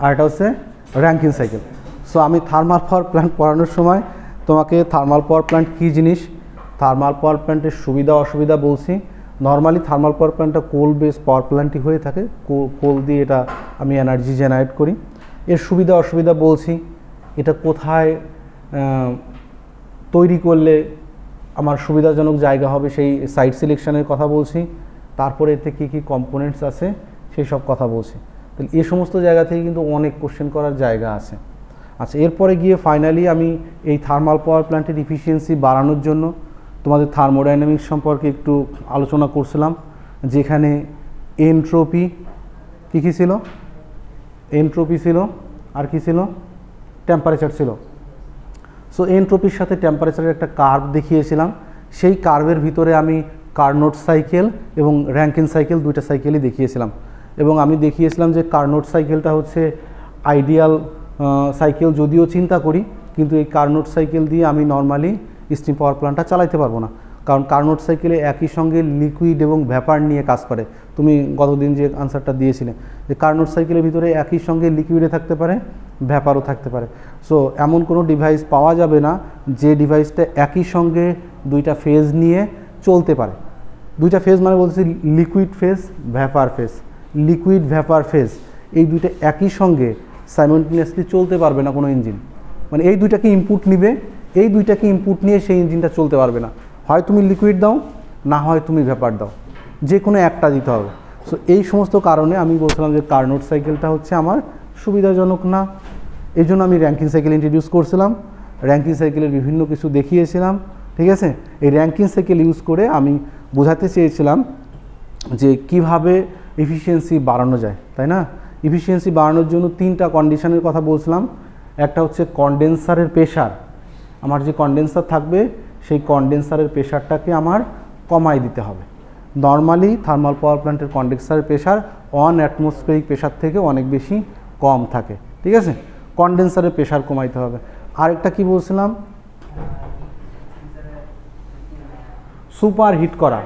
আর এটা হচ্ছে Rankine cycle. So আমি থার্মাল পাওয়ার প্ল্যান্ট পড়ানোর সময় তোমাকে থার্মাল পাওয়ার প্ল্যান্ট কী জিনিস, থার্মাল পাওয়ার প্ল্যান্টের সুবিধা অসুবিধা বলছি। নর্মালি থার্মাল পাওয়ার প্ল্যান্টটা কোল বেস পাওয়ার প্ল্যান্টই হয়ে থাকে, কোল দিয়ে এটা আমি এনার্জি জেনারেট করি। এর সুবিধা অসুবিধা বলছি, এটা কোথায় তৈরি করলে আমার সুবিধাজনক জায়গা হবে সেই সাইট সিলেকশনের কথা বলছি। তারপরে এতে কী কী কম্পোনেন্টস আছে সেই সব কথা বলছি। তাহলে এই সমস্ত জায়গা থেকে কিন্তু অনেক কোশ্চেন করার জায়গা আছে। আচ্ছা, এরপরে গিয়ে ফাইনালি আমি এই থার্মাল পাওয়ার প্ল্যান্টের ইফিসিয়েন্সি বাড়ানোর জন্য তোমাদের থার্মোডাইনামিক্স সম্পর্কে একটু আলোচনা করছিলাম, যেখানে এনট্রপি কী ছিল, এনট্রপপি ছিল, আর কি ছিল, টেম্পারেচার ছিল। সো এনট্রপির সাথে টেম্পারেচারের একটা কার্ভ দেখিয়েছিলাম। সেই কার্ভের ভিতরে আমি কার্নোট সাইকেল এবং র্যাঙ্কিন সাইকেল দুইটা সাইকেলই দেখিয়েছিলাম। এবং আমি দেখিয়েছিলাম যে কার্নোট সাইকেলটা হচ্ছে আইডিয়াল সাইকেল যদিও চিন্তা করি, কিন্তু এই কার্নোট সাইকেল দিয়ে আমি নর্মালি স্টিম পাওয়ার প্ল্যান্টটা চালাতে পারবো না, কারণ কার্নোট সাইকেলে একই সঙ্গে লিকুইড এবং ভ্যাপার নিয়ে কাজ করে। তুমি গতদিন যে আনসারটা দিয়েছিলে যে কার্নোট সাইকেলের ভিতরে একই সঙ্গে লিকুইডে থাকতে পারে, ভ্যাপারও থাকতে পারে। সো এমন কোনো ডিভাইস পাওয়া যাবে না যে ডিভাইসটা একই সঙ্গে দুইটা ফেজ নিয়ে চলতে পারে। দুইটা ফেজ মানে বলছি liquid phase, vapour phase. Liquid vapour phase এই দুইটা একই সঙ্গে সাইমultaneously চলতে পারবে না কোনো ইঞ্জিন। মানে এই দুইটাকে ইনপুট নিবে, এই দুইটাকে ইনপুট নিয়ে সেই ইঞ্জিনটা চলতে পারবে না। হয় তুমি লিকুইড দাও, না হয় তুমি ভ্যাপার দাও, যে কোনো একটা দিতে হবে। সো এই সমস্ত কারণে আমি বলছিলাম যে কার্নোট সাইকেলটা হচ্ছে আমার সুবিধাজনক না। এই জন্য আমি র্যাঙ্কিন সাইকেল ইন্ট্রোডিউস করছিলাম, র্যাঙ্কিন সাইকেলের বিভিন্ন কিছু দেখিয়েছিলাম। ঠিক আছে, এই র্যাঙ্কিন সাইকেল ইউজ করে আমি বোঝাতে চেয়েছিলাম যে কিভাবে এফিসিয়েন্সি বাড়ানো যায়, তাই না? এফিসিয়েন্সি বাড়ানোর জন্য তিনটা কন্ডিশনের কথা বলছিলাম। একটা হচ্ছে কন্ডেন্সারের প্রেশার। আমার যে কন্ডেন্সার থাকবে সেই কন্ডেন্সারের প্রেশারটাকে আমার কমাই দিতে হবে। নর্মালি থার্মাল পাওয়ার প্ল্যান্টের কন্ডেন্সারের প্রেশার অ্যাটমসফেরিক প্রেশার থেকে অনেক বেশি কম থাকে। ঠিক আছে, কন্ডেন্সারের প্রেশার কমাইতে হবে। আরেকটা কি বলছিলাম, সুপার হিট করা,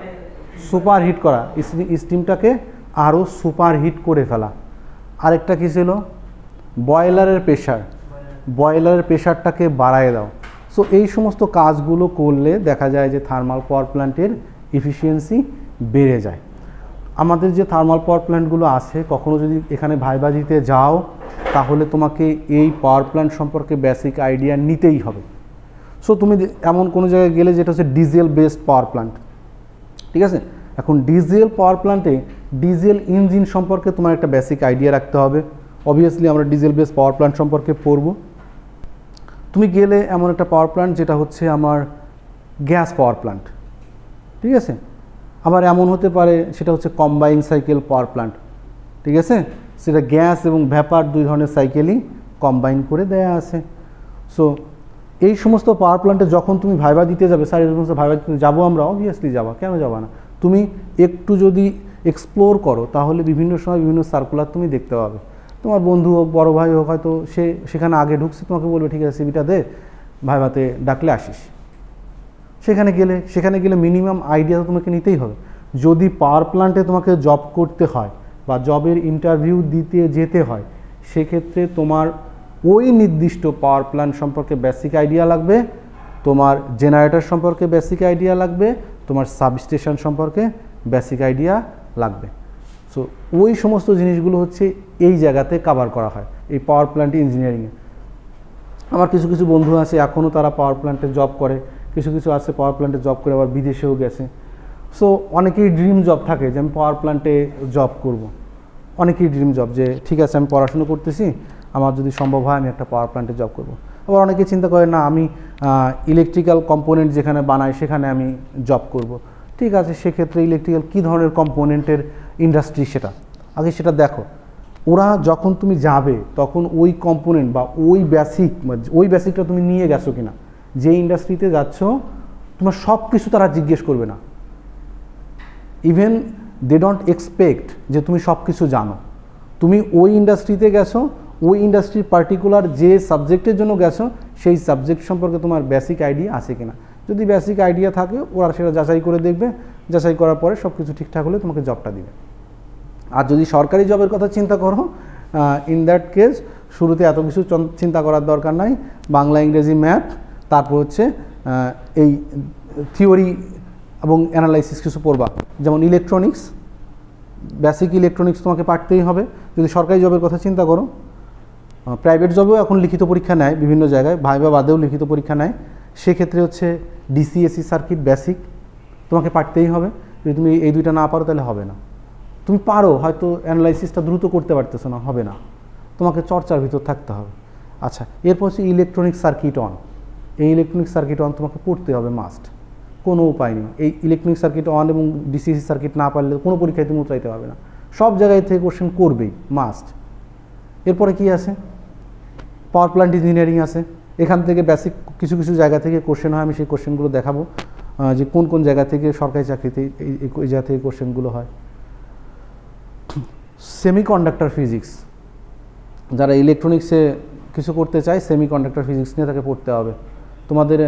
সুপার হিট করা, স্টিমটাকে আরও সুপার হিট করে ফেলা। আরেকটা কী ছিল, বয়লারের প্রেশার, বয়লারের প্রেশারটাকে বাড়ায় দাও। সো এই সমস্ত কাজগুলো করলে দেখা যায় যে থার্মাল পাওয়ার প্ল্যান্টের এফিসিয়েন্সি বেড়ে যায়। আমাদের যে থার্মাল পাওয়ার প্ল্যান্টগুলো আছে, কখনো যদি এখানে ভাইবা দিতে যাও তাহলে তোমাকে এই পাওয়ার প্ল্যান্ট সম্পর্কে বেসিক আইডিয়া নিতেই হবে। সো তুমি এমন কোনো জায়গায় গেলে যেটা হচ্ছে ডিজেল বেসড পাওয়ার প্ল্যান্ট, ঠিক আছে, এখন ডিজেল পাওয়ার প্ল্যান্টে ডিজেল ইঞ্জিন সম্পর্কে তোমার একটা বেসিক আইডিয়া রাখতে হবে। অবভিয়াসলি আমরা ডিজেল বেসড পাওয়ার প্ল্যান্ট সম্পর্কে পড়ব। তুমি গেলে এমন একটা পাওয়ার প্ল্যান্ট যেটা হচ্ছে আমার গ্যাস পাওয়ার প্ল্যান্ট, ঠিক আছে, আবার এমন হতে পারে সেটা হচ্ছে কম্বাইন সাইকেল পাওয়ার প্ল্যান্ট, ঠিক আছে, সেটা গ্যাস এবং ভ্যাপার দুই ধরনের সাইকেলই কম্বাইন করে দেয়া আছে। সো এই সমস্ত পাওয়ার প্ল্যান্টে যখন তুমি ভাইবা দিতে যাবে, স্যার এই সমস্ত ভাইবা দিতে যাবো আমরা, অবভিয়াসলি যাবা, কেন যাবা না? তুমি একটু যদি এক্সপ্লোর করো তাহলে বিভিন্ন সময় বিভিন্ন সার্কুলার তুমি দেখতে পাবে। তোমার বন্ধু হোক, বড়ো ভাই হোক, হয়তো সে সেখানে আগে ঢুকছে, তোমাকে বলবে ঠিক আছে সিভিটা দে, ভাইভাতে ডাকলে আসিস। সেখানে গেলে মিনিমাম আইডিয়া তো তোমাকে নিতেই হবে। যদি পাওয়ার প্ল্যান্টে তোমাকে জব করতে হয় বা জবের ইন্টারভিউ দিতে যেতে হয়, সেক্ষেত্রে তোমার ওই নির্দিষ্ট পাওয়ার প্ল্যান্ট সম্পর্কে বেসিক আইডিয়া লাগবে, তোমার জেনারেটর সম্পর্কে বেসিক আইডিয়া লাগবে, তোমার সাবস্টেশন সম্পর্কে বেসিক আইডিয়া লাগবে। সো ওই সমস্ত জিনিসগুলো হচ্ছে এই জায়গাতে কভার করা হয় এই পাওয়ার প্ল্যান্ট ইঞ্জিনিয়ারিংয়ে। আমার কিছু কিছু বন্ধু আছে এখনও তারা পাওয়ার প্ল্যান্টে জব করে, কিছু কিছু আছে পাওয়ার প্ল্যান্টে জব করে আবার বিদেশেও গেছে। সো অনেকেই ড্রিম জব থাকে যে আমি পাওয়ার প্ল্যান্টে জব করব, অনেকেই ড্রিম জব যে ঠিক আছে আমি পড়াশুনো করতেছি, আমার যদি সম্ভব হয় আমি একটা পাওয়ার প্ল্যান্টে জব করব। আবার অনেকে চিন্তা করে না আমি ইলেকট্রিক্যাল কম্পোনেন্ট যেখানে বানাই সেখানে আমি জব করব। ঠিক আছে, সেক্ষেত্রে ইলেকট্রিক্যাল কী ধরনের কম্পোনেন্টের ইন্ডাস্ট্রি সেটা আগে সেটা দেখো। ওরা যখন তুমি যাবে তখন ওই কম্পোনেন্ট বা ওই বেসিকটা তুমি নিয়ে গেছো কিনা, যে ইন্ডাস্ট্রিতে যাচ্ছ তোমার সব কিছু তারা জিজ্ঞেস করবে না। ইভেন দে ডোন্ট এক্সপেক্ট যে তুমি সব কিছু জানো। তুমি ওই ইন্ডাস্ট্রিতে গেছো, ওই ইন্ডাস্ট্রির পার্টিকুলার যে সাবজেক্টের জন্য গেছো সেই সাবজেক্ট সম্পর্কে তোমার বেসিক আইডিয়া আছে কিনা। যদি বেসিক আইডিয়া থাকে ওরা সেটা যাচাই করে দেখবে, যাচাই করার পরে সব কিছু ঠিকঠাক হলে তোমাকে জবটা দিবে। আর যদি সরকারি জবের কথা চিন্তা করো, ইন দ্যাট কেস শুরুতে এত কিছু চিন্তা করার দরকার নাই, বাংলা ইংরেজি ম্যাথ, তারপর হচ্ছে এই থিওরি এবং অ্যানালাইসিস কিছু পড়বা। যেমন ইলেকট্রনিক্স, বেসিক ইলেকট্রনিক্স তোমাকে পারতেই হবে যদি সরকারি জবের কথা চিন্তা করো। প্রাইভেট জবেও এখন লিখিত পরীক্ষা নেয় বিভিন্ন জায়গায়, ভাইবা বাদেও লিখিত পরীক্ষা নেয়। সেক্ষেত্রে হচ্ছে ডিসিএসি সার্কিট বেসিক তোমাকে পারতেই হবে। যদি তুমি এই দুইটা না পারো তাহলে হবে না। তুমি পারো, হয়তো অ্যানালাইসিসটা দ্রুত করতে পারতেছো না, হবে না, তোমাকে চর্চার ভিতর থাকতে হবে। আচ্ছা, এরপর হচ্ছে ইলেকট্রনিক সার্কিট অন। এই ইলেকট্রনিক সার্কিট অন তোমাকে পড়তে হবে মাস্ট, কোনো উপায় নেই। এই ইলেকট্রনিক সার্কিট অন এবং ডিসিএসি সার্কিট না পারলে কোনো পরীক্ষায় তুমি উতরাইতে পারবে না, সব জায়গায় থেকে কোশ্চেন করবেই মাস্ট। এরপরে কি আছে, পাওয়ার প্ল্যান্ট ইঞ্জিনিয়ারিং আছে। এখান থেকে বেসিক কিছু কিছু জায়গা থেকে কোশ্চেন হয়, আমি সেই কোশ্চেনগুলো দেখাবো যে কোন কোন জায়গা থেকে সরকারি চাকরিতে এই জায়গা থেকে কোশ্চেনগুলো হয়। সেমিকন্ডাক্টর ফিজিক্স, যারা ইলেকট্রনিক্সে কিছু করতে চায় সেমিকন্ডাক্টর ফিজিক্স নিয়ে তাকে পড়তে হবে। তোমাদের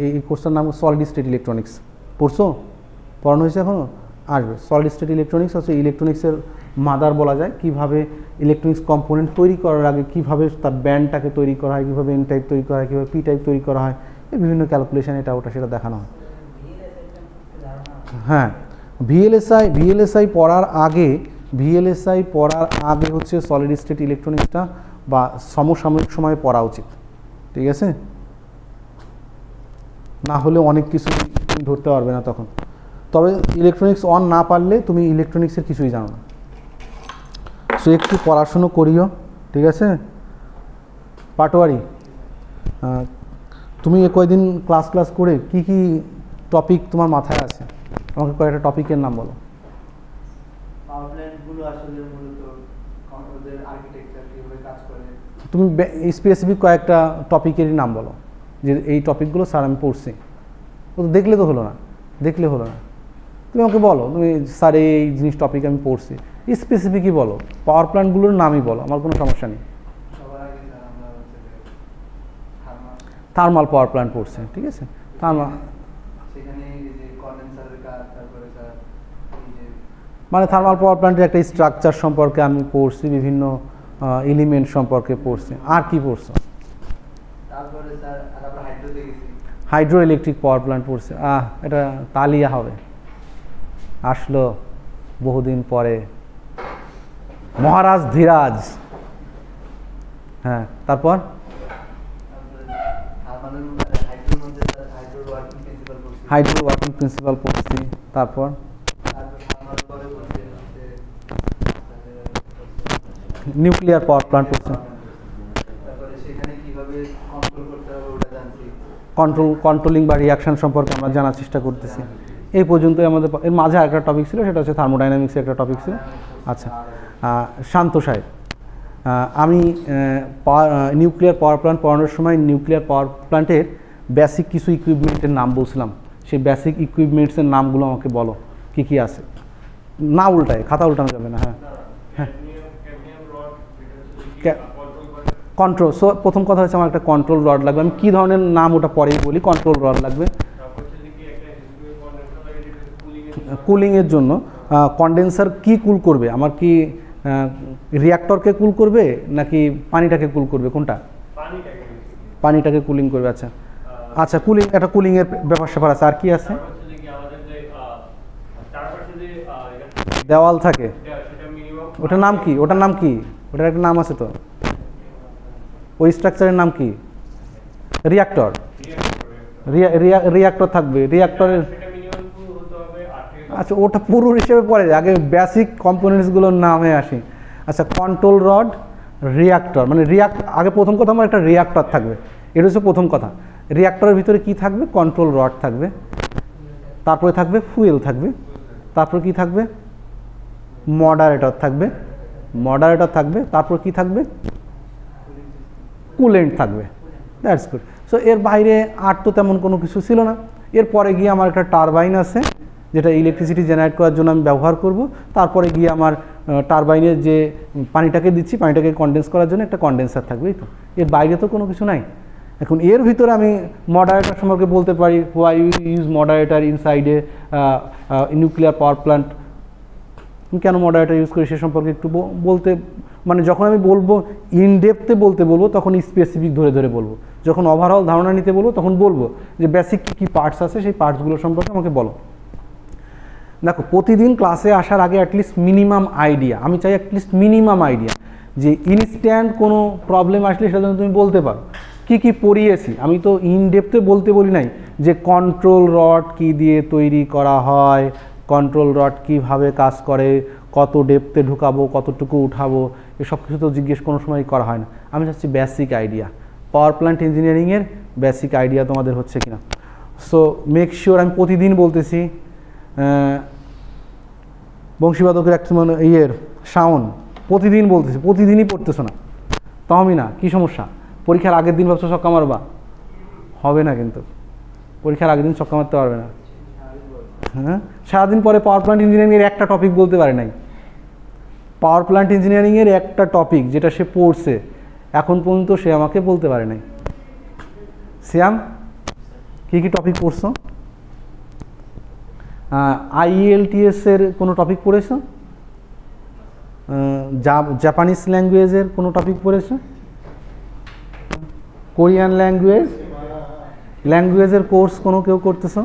এই কোর্সটার নাম সলিড স্টেট ইলেকট্রনিক্স, পড়ছো, পড়ানো হয়েছে এখনও, আসবে। সলিড স্টেট ইলেকট্রনিক্স হচ্ছে ইলেকট্রনিক্সের মাদার বলা যায়, কীভাবে ইলেকট্রনিক্স কম্পোনেন্ট তৈরি করার আগে কীভাবে তার ব্যান্ডটাকে তৈরি করা হয়, কীভাবে এন টাইপ তৈরি করা হয়, কীভাবে পি টাইপ তৈরি করা হয়, এই বিভিন্ন ক্যালকুলেশন এটা ওটা সেটা দেখানো হয়। হ্যাঁ, ভিএলএসআই পড়ার আগে হচ্ছে সলিড স্টেট ইলেকট্রনিক্সটা বা সমসাময়িক সময়ে পড়া উচিত, ঠিক আছে? না হলে অনেক কিছু তুমি ধরতে পারবে না তখন। তবে ইলেকট্রনিক্স অন না পারলে তুমি ইলেকট্রনিক্সের কিছুই জানো না। সো একটু পড়াশুনো করিও, ঠিক আছে? পাটোয়ারি, তুমি কয়েকদিন ক্লাস করে কি কি টপিক তোমার মাথায় আছে, আমাকে কয়েকটা টপিকের নাম বলো। তুমি স্পেসিফিক কয়েকটা টপিকেরই নাম বলো যে এই টপিকগুলো স্যার আমি পড়ছি। ও তো দেখলে হলো না, তুমি আমাকে বলো তুমি স্যার এই জিনিস টপিক আমি পড়ছি, স্পেসিফিকই বলো, পাওয়ার প্ল্যান্টগুলোর নামই বলো, আমার কোনো সমস্যা নেই। থার্মাল পাওয়ার প্ল্যান্ট পড়ছে, ঠিক আছে? মানে থার্মাল পাওয়ার প্ল্যান্টের একটা স্ট্রাকচার সম্পর্কে আমি পড়ছি, বিভিন্ন এলিমেন্ট সম্পর্কে পড়ছি। আর কি পড়ছো? হাইড্রো ইলেকট্রিক পাওয়ার প্ল্যান্ট পড়ছে। এটা তালিয়া হবে, আসলো বহুদিন পরে, মহারাজ ধীরাজ। হ্যাঁ, তারপর হাইড্রো ওয়ার্কিং প্রিন্সিপাল পড়ছি। তারপর নিউক্লিয়ার পাওয়ার প্ল্যান্ট পড়ছি। কন্ট্রোলিং বা রিয়াকশন সম্পর্কে আমরা জানার চেষ্টা করতেছি। এই পর্যন্তই আমাদের। এর মাঝে আরেকটা টপিক ছিল, সেটা হচ্ছে থার্মোডাইনামিক্সের একটা টপিক ছিল। আচ্ছা, শান্ত সাহেব, আমি নিউক্লিয়ার পাওয়ার প্ল্যান্ট পড়ানোর সময় নিউক্লিয়ার পাওয়ার প্ল্যান্টের বেসিক কিছু ইকুইপমেন্টের নাম বলছিলাম, সেই বেসিক ইকুইপমেন্টসের নামগুলো আমাকে বলো কী কী আছে। না উল্টায়, খাতা উল্টানো যাবে না। হ্যাঁ হ্যাঁ, কন্ট্রোল। সো প্রথম কথা হচ্ছে আমার একটা কন্ট্রোল রড লাগবে। আমি কী ধরনের নাম ওটা পরেই বলি। কন্ট্রোল রড লাগবে কুলিংয়ের জন্য। কন্ডেন্সার কি কুল করবে, আমার কি রিয়াক্টরকে কুল করবে নাকি পানিটাকে কুল করবে, কোনটা? পানিটাকে কুলিং করবে। আচ্ছা আচ্ছা, কুলিং, একটা কুলিংয়ের ব্যাপার স্যাপার আছে। আর কি আছে? দেওয়াল থাকে, ওটার নাম কি? ওটার একটা নাম আছে তো, ওই স্ট্রাকচারের নাম কি? রিয়াক্টর। রিয়াক্টর থাকবে, রিয়াক্টরের। আচ্ছা, ওটা পুরো হিসেবে পড়ে, আগে বেসিক কম্পোনেন্টসগুলোর নামে আসি। আচ্ছা, কন্ট্রোল রড, রিয়াক্টর, মানে আগে প্রথম কথা আমার একটা রিয়াক্টর থাকবে, এটা হচ্ছে প্রথম কথা। রিয়াক্টরের ভিতরে কি থাকবে? কন্ট্রোল রড থাকবে, তারপরে থাকবে ফুয়েল থাকবে, তারপর কি থাকবে? মডারেটর থাকবে, তারপর কি থাকবে? কুলেন্ট থাকবে। That's good. সো এর বাইরে আর তো তেমন কোনো কিছু ছিল না। এরপরে গিয়ে আমার একটা টারবাইন আছে, যেটা ইলেকট্রিসিটি জেনারেট করার জন্য আমি ব্যবহার করব। তারপরে গিয়ে আমার টারবাইনের যে পানিটাকে দিচ্ছি, পানিটাকে কন্ডেন্স করার জন্য একটা কন্ডেন্সার থাকবে, এই তো। এর বাইরে তো কোনো কিছু নাই। এখন এর ভিতরে আমি মডারেটর সম্পর্কে বলতে পারি, why you use moderator inside a nuclear power plant. আমি কেন মডারেটর ইউজ করি সে সম্পর্কে একটু বলতে, মানে যখন আমি বলবো ইনডেপথে বলবো তখন স্পেসিফিক ধরে ধরে বলবো, যখন ওভারঅল ধারণা নিতে বলবো তখন বলবো যে বেসিক কী কী পার্টস আছে সেই পার্টসগুলো সম্পর্কে আমাকে বলো। দেখো প্রতিদিন ক্লাসে আসার আগে অ্যাটলিস্ট মিনিমাম আইডিয়া, আমি চাই অ্যাটলিস্ট মিনিমাম আইডিয়া, যে ইনস্ট্যান্ট কোনো প্রবলেম আসলে সেটা যেন তুমি বলতে পারো। কী কী পড়িয়েছি আমি তো ইনডেপথে বলতে বলি নাই যে কন্ট্রোল রড কী দিয়ে তৈরি করা হয়, কন্ট্রোল রড কীভাবে কাজ করে, কত ডেপথে ঢুকাবো, কতটুকু উঠাবো, এসব কিছু তো জিজ্ঞেস কোনো সময় করা হয় না। আমি চাচ্ছি বেসিক আইডিয়া, পাওয়ার প্ল্যান্ট ইঞ্জিনিয়ারিংয়ের বেসিক আইডিয়া তোমাদের হচ্ছে কিনা। সো মেক শিওর, আমি প্রতিদিন বলতেছি, বংশীবাদকের একটা মানে শাওন প্রতিদিন বলতেছি, প্রতিদিনই পড়তেছো না, তাহমি না, কী সমস্যা? পরীক্ষার আগের দিন ভাবছো ছক্কা মারবা, হবে না, কিন্তু পরীক্ষার আগের দিন ছক্কা মারতে পারবে না। হ্যাঁ, সারাদিন পরে পাওয়ার প্ল্যান্ট ইঞ্জিনিয়ারিংয়ের একটা টপিক বলতে পারে নাই, পাওয়ার প্ল্যান্ট ইঞ্জিনিয়ারিংয়ের একটা টপিক যেটা সে পড়ছে এখন পর্যন্ত সে আমাকে বলতে পারে নাই। শ্যাম, কী কী টপিক পড়ছো? IELTS এর কোনো টপিক পড়েছো? জাপানিজ ল্যাঙ্গুয়েজের কোনো টপিক পড়েছো? কোরিয়ান ল্যাঙ্গুয়েজের কোর্স কোনো কেউ করতেছো?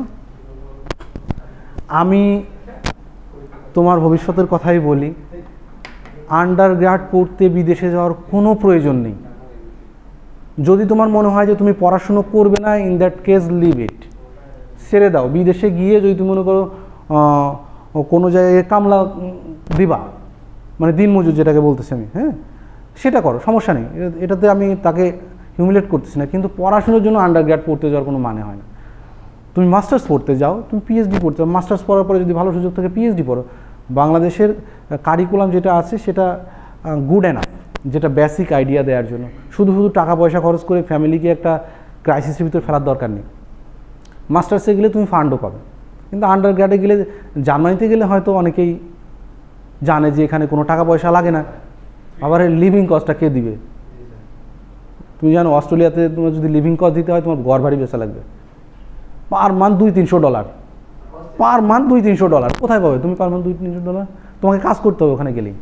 আমি তোমার ভবিষ্যতের কথাই বলি, আন্ডারগ্র্যাড পড়তে বিদেশে যাওয়ার কোনো প্রয়োজন নেই। যদি তোমার মনে হয় যে তুমি পড়াশুনো করবে না, in that case leave it, ছেড়ে দাও। বিদেশে গিয়ে যদি তুমি মনে করো কোনো জায়গায় কামলা দিবা, মানে দিনমজুর যেটাকে বলতেছি আমি, হ্যাঁ সেটা করো, সমস্যা নেই, এটাতে আমি তাকে হিউমিলেট করতেছি না। কিন্তু পড়াশোনার জন্য আন্ডারগ্র্যাড পড়তে যাওয়ার কোনো মানে হয় না। তুমি মাস্টার্স পড়তে যাও, তুমি পিএইচডি পড়তে যাও, মাস্টার্স পড়ার পরে যদি ভালো সুযোগ থাকে পিএইচডি পড়ো। বাংলাদেশের কারিকুলাম যেটা আছে সেটা গুড এনাফ, যেটা বেসিক আইডিয়া দেওয়ার জন্য। শুধু শুধু টাকা পয়সা খরচ করে ফ্যামিলিকে একটা ক্রাইসিসের ভিতরে ফেলার দরকার নেই। মাস্টার্সে গেলে তুমি ফান্ডও পাবে, কিন্তু আন্ডারগ্র্যাডে গেলে, জার্মানিতে গেলে হয়তো অনেকেই জানে যে এখানে কোনো টাকা পয়সা লাগে না, আবার লিভিং কস্টটা কে দিবে? তুমি জানো অস্ট্রেলিয়াতে তোমার যদি লিভিং কস্ট দিতে হয় তোমার ঘর ভাড়ি বেচা লাগবে পার মান্থ $200-300, পার মান্থ $200-300। কোথায় পাবে তুমি পার মান্থ $200-300? তোমাকে কাজ করতে হবে ওখানে গেলেই।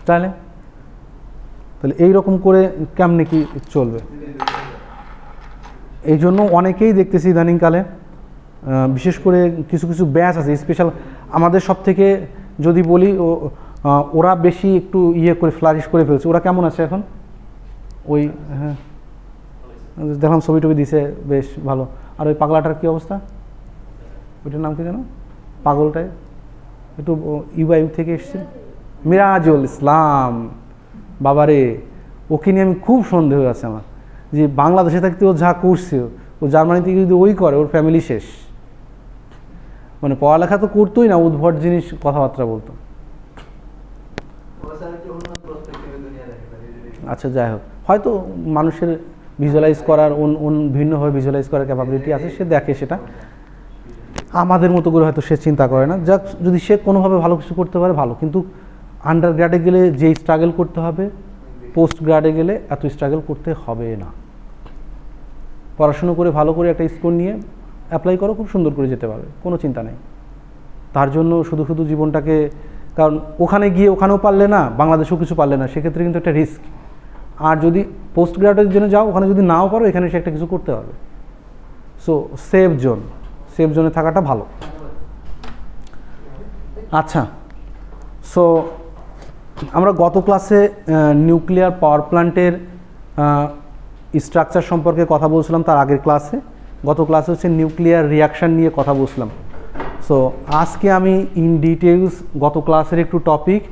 তাহলে এইরকম করে কেমনে কি চলবে? এই জন্য অনেকেই দেখতেছি ইদানিংকালে, বিশেষ করে কিছু কিছু ব্যাচ আছে স্পেশাল, আমাদের সব থেকে যদি বলি ওরা বেশি একটু করে ফ্লারিশ করে ফেলছে। ওরা কেমন আছে এখন? ওই হ্যাঁ দেখলাম ছবি টবি দিছে, বেশ ভালো। আর ওই পাগলাটার কী অবস্থা? ওইটার নাম কি জানো? পাগলটায় একটু ইউ থেকে এসছে, মিরাজুল ইসলাম। বাবারে, ওকে নিয়ে আমি খুব সন্দেহ আছে আমার, যে বাংলাদেশে থাকতে ও যা করছে, ও জার্মানি থেকে যদি ওই করে ওর ফ্যামিলি শেষ। মানে পড়ালেখা তো করতোই না, উদ্ভট জিনিস কথাবার্তা বলতো। আচ্ছা যাই হোক, হয়তো মানুষের ভিজুয়ালাইজ করার ভিন্নভাবে ভিজুয়ালাইজ করার ক্যাপাবিলিটি আছে, সে দেখে সেটা, আমাদের মতো করে হয়তো সে চিন্তা করে না। যাক, যদি সে কোনোভাবে ভালো কিছু করতে পারে ভালো, কিন্তু আন্ডার গ্রেডে গেলে যেই স্ট্রাগল করতে হবে পোস্ট গ্রেডে গেলে এত স্ট্রাগল করতে হবে না। পড়াশুনো করে ভালো করে একটা স্কোর নিয়ে অ্যাপ্লাই করো, খুব সুন্দর করে যেতে পারবে, কোনো চিন্তা নেই। তার জন্য শুধু শুধু জীবনটাকে, কারণ ওখানে গিয়ে ওখানেও পারলে না, বাংলাদেশেও কিছু পারলে না, সেক্ষেত্রে কিন্তু একটা রিস্ক। আর যদি পোস্ট গ্রাজুয়েটের জন্য যাও, ওখানে যদি নাও পারো এখানে সে একটা কিছু করতে পারবে। সো সেফ জোনে থাকাটা ভালো। আচ্ছা, সো আমরা গত ক্লাসে নিউক্লিয়ার পাওয়ার প্ল্যান্টের স্ট্রাকচার সম্পর্কে কথা বলছিলাম। তার আগের ক্লাসে, গত ক্লাসে হচ্ছে নিউক্লিয়ার রিয়াকশান নিয়ে কথা বলছিলাম। সো আজকে আমি ইন ডিটেলস গত ক্লাসের একটু টপিক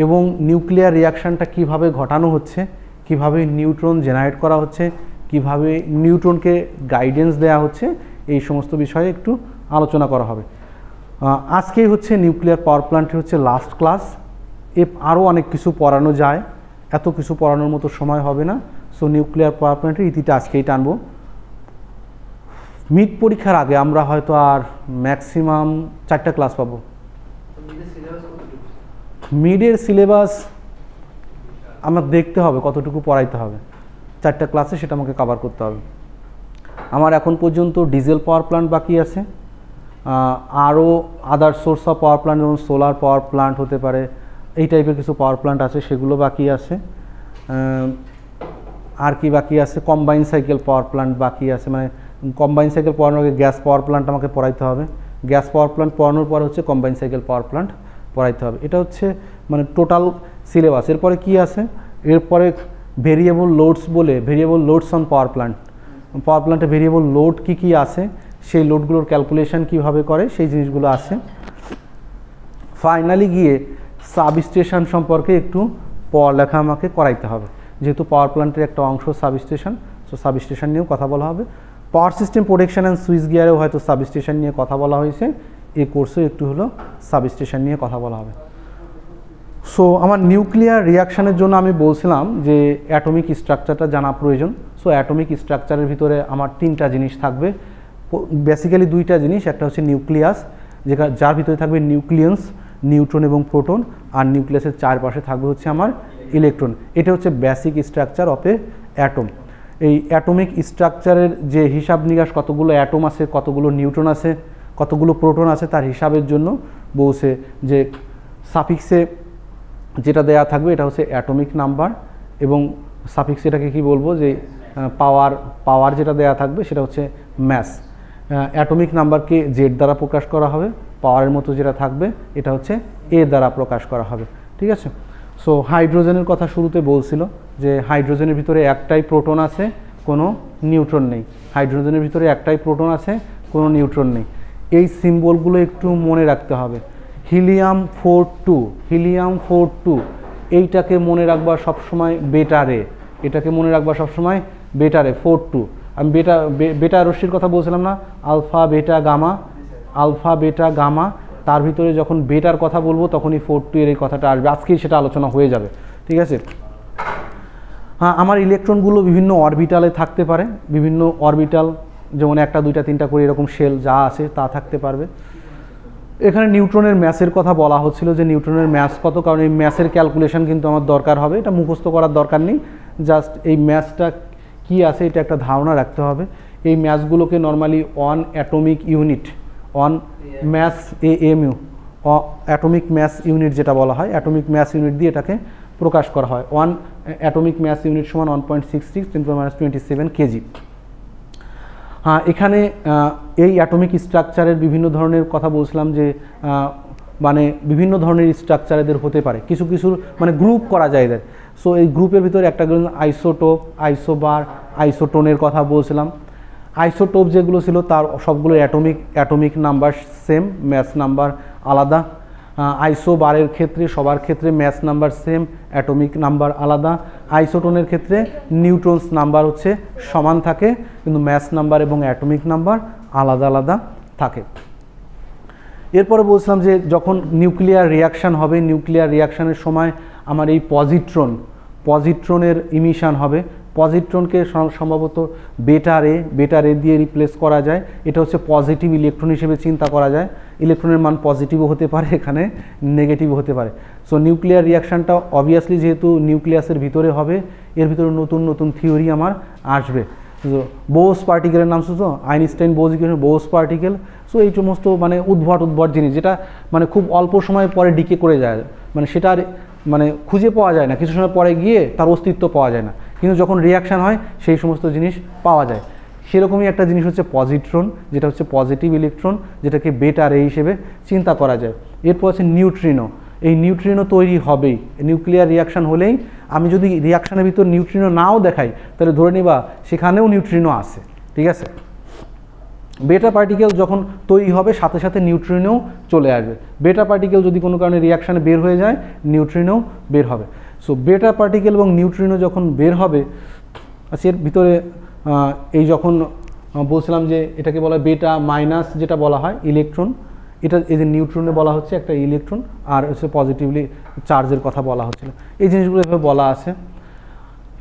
এবং নিউক্লিয়ার রিয়াকশানটা কিভাবে ঘটানো হচ্ছে, কিভাবে নিউট্রন জেনারেট করা হচ্ছে, কিভাবে নিউট্রনকে গাইডেন্স দেওয়া হচ্ছে, এই সমস্ত বিষয়ে একটু আলোচনা করা হবে। আজকেই হচ্ছে নিউক্লিয়ার পাওয়ার প্ল্যান্টের হচ্ছে লাস্ট ক্লাস। আরও অনেক কিছু পড়ানো যায়, এত কিছু পড়ানোর মতো সময় হবে না। সো নিউক্লিয়ার পাওয়ার প্ল্যান্টের ইতিটা আজকেই টানবো। মিড পরীক্ষার আগে আমরা হয়তো আর ম্যাক্সিমাম 4টা ক্লাস পাবো। মিডের সিলেবাস আমার দেখতে হবে কতটুকু পড়াইতে হবে, 4টা ক্লাসে সেটা আমাকে কভার করতে হবে। আমার এখন পর্যন্ত ডিজেল পাওয়ার প্ল্যান্ট বাকি আছে, আরও other source of power plant যেমন সোলার পাওয়ার প্ল্যান্ট হতে পারে, এই টাইপের কিছু পাওয়ার প্ল্যান্ট আছে, সেগুলো বাকি আছে। আর কি বাকি আছে, কম্বাইন সাইকেল পাওয়ার প্ল্যান্ট বাকি আছে, মানে কম্বাইন সাইকেল পড়ানোর আগে গ্যাস পাওয়ার প্ল্যান্ট আমাকে পড়াইতে হবে, গ্যাস পাওয়ার প্ল্যান্ট পড়ানোর পর হচ্ছে কম্বাইন সাইকেল পাওয়ার প্ল্যান্ট পড়াইতে হবে। এটা হচ্ছে মানে টোটাল সিলেবাস। এরপরে কি আছে, এরপরে ভেরিয়েবল লোডস বলে, ভেরিয়েবল লোডস অন পাওয়ার প্ল্যান্টে ভেরিয়েবল লোড কী কী আছে, সেই লোডগুলোর ক্যালকুলেশন কীভাবে করে, সেই জিনিসগুলো আছে। ফাইনালি গিয়ে সাবস্টেশন সম্পর্কে একটু পড়ালেখা আমাকে করাইতে হবে, যেহেতু পাওয়ার প্ল্যান্টের একটা অংশ সাবস্টেশন, সো সাবস্টেশন নিয়েও কথা বলা হবে। Power system protection and switch গিয়ারেও হয়তো সাবস্টেশন নিয়ে কথা বলা হয়েছে, এই কোর্সেও একটু হলো সাবস্টেশন নিয়ে কথা বলা হবে। সো আমার নিউক্লিয়ার রিয়াকশানের জন্য আমি বলছিলাম যে অ্যাটমিক স্ট্রাকচারটা জানা প্রয়োজন। সো অ্যাটমিক স্ট্রাকচারের ভিতরে আমার 3টা জিনিস থাকবে, বেসিক্যালি 2টা জিনিস, একটা হচ্ছে নিউক্লিয়াস, যার ভিতরে থাকবে নিউক্লিয়াস, নিউট্রন এবং প্রোটন, আর নিউক্লিয়াসের চারপাশে থাকবে হচ্ছে আমার ইলেকট্রন। এটা হচ্ছে basic structure of A atom. এই অ্যাটমিক স্ট্রাকচারের যে হিসাব নিকাশ, কতগুলো অ্যাটম আছে, কতগুলো নিউট্রন আছে, কতগুলো প্রোটন আছে, তার হিসাবের জন্য বলছে যে সাফিক্সে যেটা দেয়া থাকবে এটা হচ্ছে অ্যাটমিক নাম্বার, এবং সাফিক্সে এটাকে কি বলবো যে পাওয়ার যেটা দেয়া থাকবে সেটা হচ্ছে ম্যাস। অ্যাটমিক নাম্বারকে জেড দ্বারা প্রকাশ করা হবে, পাওয়ারের মতো যেটা থাকবে এটা হচ্ছে এ দ্বারা প্রকাশ করা হবে, ঠিক আছে। সো হাইড্রোজেনের কথা শুরুতে বলছিল যে হাইড্রোজেনের ভিতরে একটাই প্রোটন আছে, কোনো নিউট্রন নেই। হাইড্রোজেনের ভিতরে একটাই প্রোটন আছে, কোনো নিউট্রন নেই। এই সিম্বলগুলো একটু মনে রাখতে হবে। হিলিয়াম 42, হিলিয়াম 42, এইটাকে মনে রাখবা সবসময় বেটা রে, এটাকে মনে রাখবা সবসময় বেটা রে 42। আমি বেটা রশ্মির কথা বলছিলাম না, আলফা বেটা গামা, আলফা বেটা গামা, তার ভিতরে যখন বেটার কথা বলবো তখনই 42 এর এই কথাটা আসবে, আজকেই সেটা আলোচনা হয়ে যাবে, ঠিক আছে। হ্যাঁ, আমার ইলেকট্রনগুলো বিভিন্ন অরবিটালে থাকতে পারে, বিভিন্ন অরবিটাল, যেমন 1টা 2টা 3টা করে এরকম শেল যা আছে তা থাকতে পারবে। এখানে নিউট্রনের ম্যাসের কথা বলা হচ্ছিল যে নিউট্রনের ম্যাস কত, কারণ এই ম্যাসের ক্যালকুলেশন কিন্তু আমার দরকার হবে, এটা মুখস্থ করার দরকার নেই, জাস্ট এই ম্যাসটা কি আছে এটা একটা ধারণা রাখতে হবে। এই ম্যাসগুলোকে normally on atomic unit, on mass AMU, atomic mass unit যেটা বলা হয়, অ্যাটমিক ম্যাস ইউনিট দিয়ে এটাকে প্রকাশ করা হয়। ওয়ান অ্যাটমিক ম্যাস ইউনিট সমান 1.66 × 10⁻27 কেজি। হ্যাঁ, এখানে এই অ্যাটমিক স্ট্রাকচারের বিভিন্ন ধরনের কথা বলছিলাম যে মানে বিভিন্ন ধরনের স্ট্রাকচার এদের হতে পারে, কিছু কিছু মানে গ্রুপ করা যায় এদের। সো এই গ্রুপের ভিতরে একটা আইসোটোপ, আইসোবার, আইসোটোনের কথা বলছিলাম। আইসোটোপ যেগুলো ছিল তার সবগুলো atomic number same, mass number আলাদা। আইসোবারের ক্ষেত্রে সবার ক্ষেত্রে mass number same, atomic number আলাদা। আইসোটোনের ক্ষেত্রে নিউট্রনস নাম্বার হচ্ছে সমান থাকে, কিন্তু ম্যাস নাম্বার এবং অ্যাটমিক নাম্বার আলাদা আলাদা থাকে। এরপরে বলছিলাম যে যখন নিউক্লিয়ার রিয়াকশান হবে, নিউক্লিয়ার রিয়াকশানের সময় আমার এই পজিট্রনের ইমিশন হবে। পজিট্রনকে সম্ভবত বেটা রে দিয়ে রিপ্লেস করা যায়, এটা হচ্ছে পজিটিভ ইলেকট্রন হিসেবে চিন্তা করা যায়। ইলেকট্রনের মান পজিটিভও হতে পারে, এখানে নেগেটিভও হতে পারে। সো নিউক্লিয়ার রিয়াকশানটা অবভিয়াসলি যেহেতু নিউক্লিয়াসের ভিতরে হবে, এর ভিতরে নতুন নতুন থিওরি আমার আসবে। বোস পার্টিকেলের নাম শুনছো, Einstein Bose equation, Bose particle. So এই সমস্ত মানে উদ্ভট জিনিস, যেটা মানে খুব অল্প সময় পরে ডিকে করে যায়, মানে সেটা মানে খুঁজে পাওয়া যায় না, কিছু সময় পরে গিয়ে তার অস্তিত্ব পাওয়া যায় না, কিন্তু যখন রিয়াকশান হয় সেই সমস্ত জিনিস পাওয়া যায়। সেরকমই একটা জিনিস হচ্ছে পজিট্রন, যেটা হচ্ছে পজিটিভ ইলেকট্রন, যেটাকে বেটা রে হিসেবে চিন্তা করা যায়। এরপর আছে নিউট্রিনো। এই নিউট্রিনো তৈরি হবেই নিউক্লিয়ার রিয়াকশান হলেই। আমি যদি রিয়াকশানের ভিতর নিউট্রিনো নাও দেখাই তাহলে ধরে নিবা সেখানেও নিউট্রিনো আছে, ঠিক আছে। বেটা পার্টিকেল যখন তৈরি হবে সাথে সাথে নিউট্রিনোও চলে আসবে। বেটা পার্টিকেল যদি কোনো কারণে রিয়াকশানে বের হয়ে যায়, নিউট্রিনোও বের হবে। সো বেটা পার্টিকেল এবং নিউট্রিনো যখন বের হবে, এর ভিতরে এই যখন বলছিলাম যে এটাকে বলা হয় বেটা মাইনাস, যেটা বলা হয় ইলেকট্রন, এটা এই যে নিউট্রনে বলা হচ্ছে একটা ইলেকট্রন, আর হচ্ছে পজিটিভলি চার্জের কথা বলা হচ্ছিল। এই জিনিসগুলো এভাবে বলা আছে।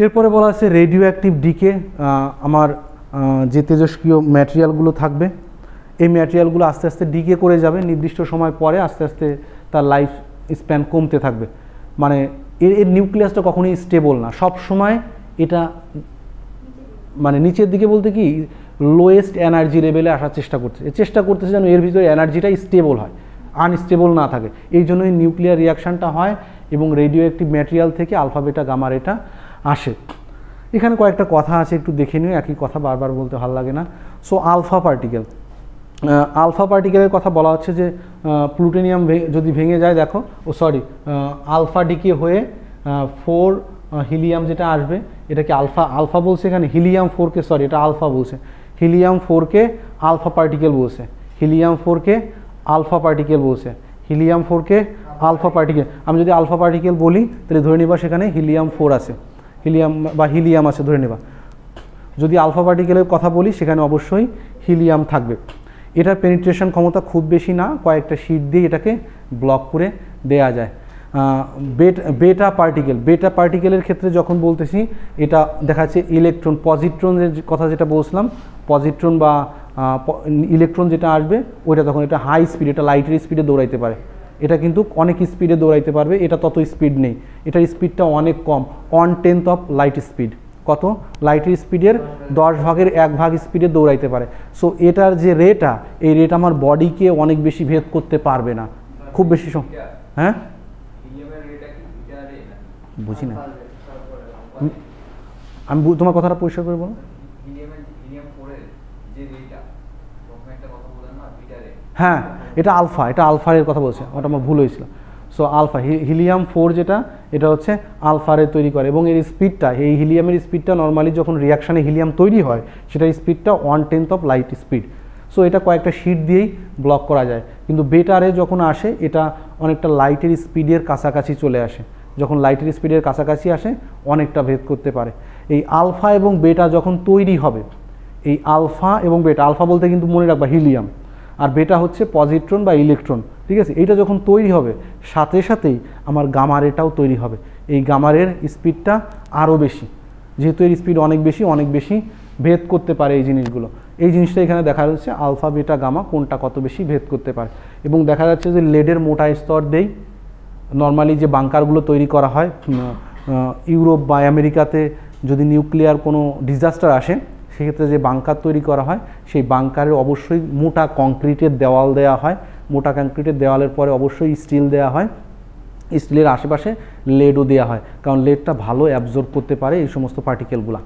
এরপরে বলা আছে রেডিও অ্যাক্টিভ ডিকে। আমার যে তেজস্ক্রিয় ম্যাটেরিয়ালগুলো থাকবে, এই ম্যাটেরিয়ালগুলো আস্তে আস্তে ডিকে করে যাবে, নির্দিষ্ট সময় পরে আস্তে আস্তে তার লাইফ স্প্যান কমতে থাকবে। মানে এর নিউক্লিয়াসটা কখনোই স্টেবল না, সব সময় এটা মানে নিচের দিকে বলতে কি লোয়েস্ট এনার্জি লেভেলে আসার চেষ্টা করতেছে, চেষ্টা করতেছে যেন এর ভিতরে এনার্জিটা স্টেবল হয়, আনস্টেবল না থাকে। এই জন্যই নিউক্লিয়ার রিয়াকশানটা হয় এবং রেডিও অ্যাক্টিভ ম্যাটেরিয়াল থেকে আলফা বেটা গামা রেটা আসে। এখানে কয়েকটা কথা আছে, একটু দেখে নিও, একই কথা বারবার বলতে ভালো লাগে না। সো আলফা পার্টিকেল, আলফা পার্টিকেলের কথা বলা হচ্ছে যে প্লুটোনিয়াম যদি ভেঙে যায়, দেখো আলফা ডিকে হয়ে 4 হিলিয়াম যেটা আসবে, এটাকে আলফা বলছে এখানে, হিলিয়াম 4কে এটা আলফা বলছে, হিলিয়াম 4কে আলফা পার্টিকেল বলছে, হিলিয়াম 4কে আলফা পার্টিকেল বলছে, হিলিয়াম 4কে আলফা পার্টিকেল। আমি যদি আলফা পার্টিকেল বলি তাহলে ধরে নিবা সেখানে হিলিয়াম 4 আছে, হিলিয়াম আছে ধরে নেবা। যদি আলফা পার্টিকেলের কথা বলি সেখানে অবশ্যই হিলিয়াম থাকবে। এটার পেনিট্রেশন ক্ষমতা খুব বেশি না, কয়েকটা শীট দিয়ে এটাকে ব্লক করে দেয়া যায়। বেটা পার্টিকেলের ক্ষেত্রে যখন বলতেছি, এটা দেখা যাচ্ছে ইলেকট্রন, পজিট্রনের কথা যেটা বলছিলাম, পজিট্রন বা ইলেকট্রন যেটা আসবে ওইটা তখন এটা হাই স্পিড, এটা লাইটের স্পিডে দৌড়াইতে পারে, এটা কিন্তু অনেক স্পিডে দৌড়াইতে পারবে, এটা তত স্পিড নেই, এটার স্পিডটা অনেক কম, 1/10 অফ লাইট স্পিড। কত? লাইটের স্পিডের 10/1 স্পিডে দৌড়াইতে পারে। সো এটার যে রেটা, এই রেট আমার বডিকে অনেক বেশি ভেদ করতে পারবে না, খুব বেশি হ্যাঁ বুঝি না, আমি তোমার কথাটা পরিষ্কার করে বলো। হ্যাঁ, এটা আলফারের কথা বলছে, ওটা আমার ভুল হয়েছিল। সো আলফা, হিলিয়াম 4 যেটা, এটা হচ্ছে আলফারে তৈরি করে, এবং এর স্পিডটা, এই হিলিয়ামের স্পিডটা নর্মালি যখন রিয়াকশানে হিলিয়াম তৈরি হয় সেটার স্পিডটা 1/10 অফ লাইট স্পিড। সো এটা কয়েকটা শিট দিয়েই ব্লক করা যায়। কিন্তু বেটারে যখন আসে এটা অনেকটা লাইটের স্পিডের কাছাকাছি চলে আসে, যখন লাইটের স্পিডের কাছাকাছি আসে অনেকটা ভেদ করতে পারে। এই আলফা এবং বেটা যখন তৈরি হবে, এই আলফা এবং বেটা, আলফা বলতে কিন্তু মনে রাখবা হিলিয়াম, আর বেটা হচ্ছে পজিট্রন বা ইলেকট্রন, ঠিক আছে। এইটা যখন তৈরি হবে সাথে সাথেই আমার গামা রেটাও তৈরি হবে। এই গামারের স্পিডটা আরও বেশি, যেহেতু এর স্পিড অনেক বেশি ভেদ করতে পারে এই জিনিসগুলো। এই জিনিসটা এখানে দেখা যাচ্ছে আলফা বেটা গামা কোনটা কত বেশি ভেদ করতে পারে। এবং দেখা যাচ্ছে যে লেডের মোটা স্তর দেই, নর্মালি যে বাংকারগুলো তৈরি করা হয় ইউরোপ বা আমেরিকাতে, যদি নিউক্লিয়ার কোনো ডিজাস্টার আসে সেক্ষেত্রে যে বাংকার তৈরি করা হয়, সেই বাংকারে অবশ্যই মোটা কংক্রিটের দেওয়াল দেওয়া হয়, মোটা কংক্রিটের দেওয়ালের পরে অবশ্যই স্টিল দেওয়া হয়, স্টিলের আশেপাশে লেডও দেওয়া হয়, কারণ লেডটা ভালো অ্যাবজর্ব করতে পারে এই সমস্ত পার্টিকেলগুলো।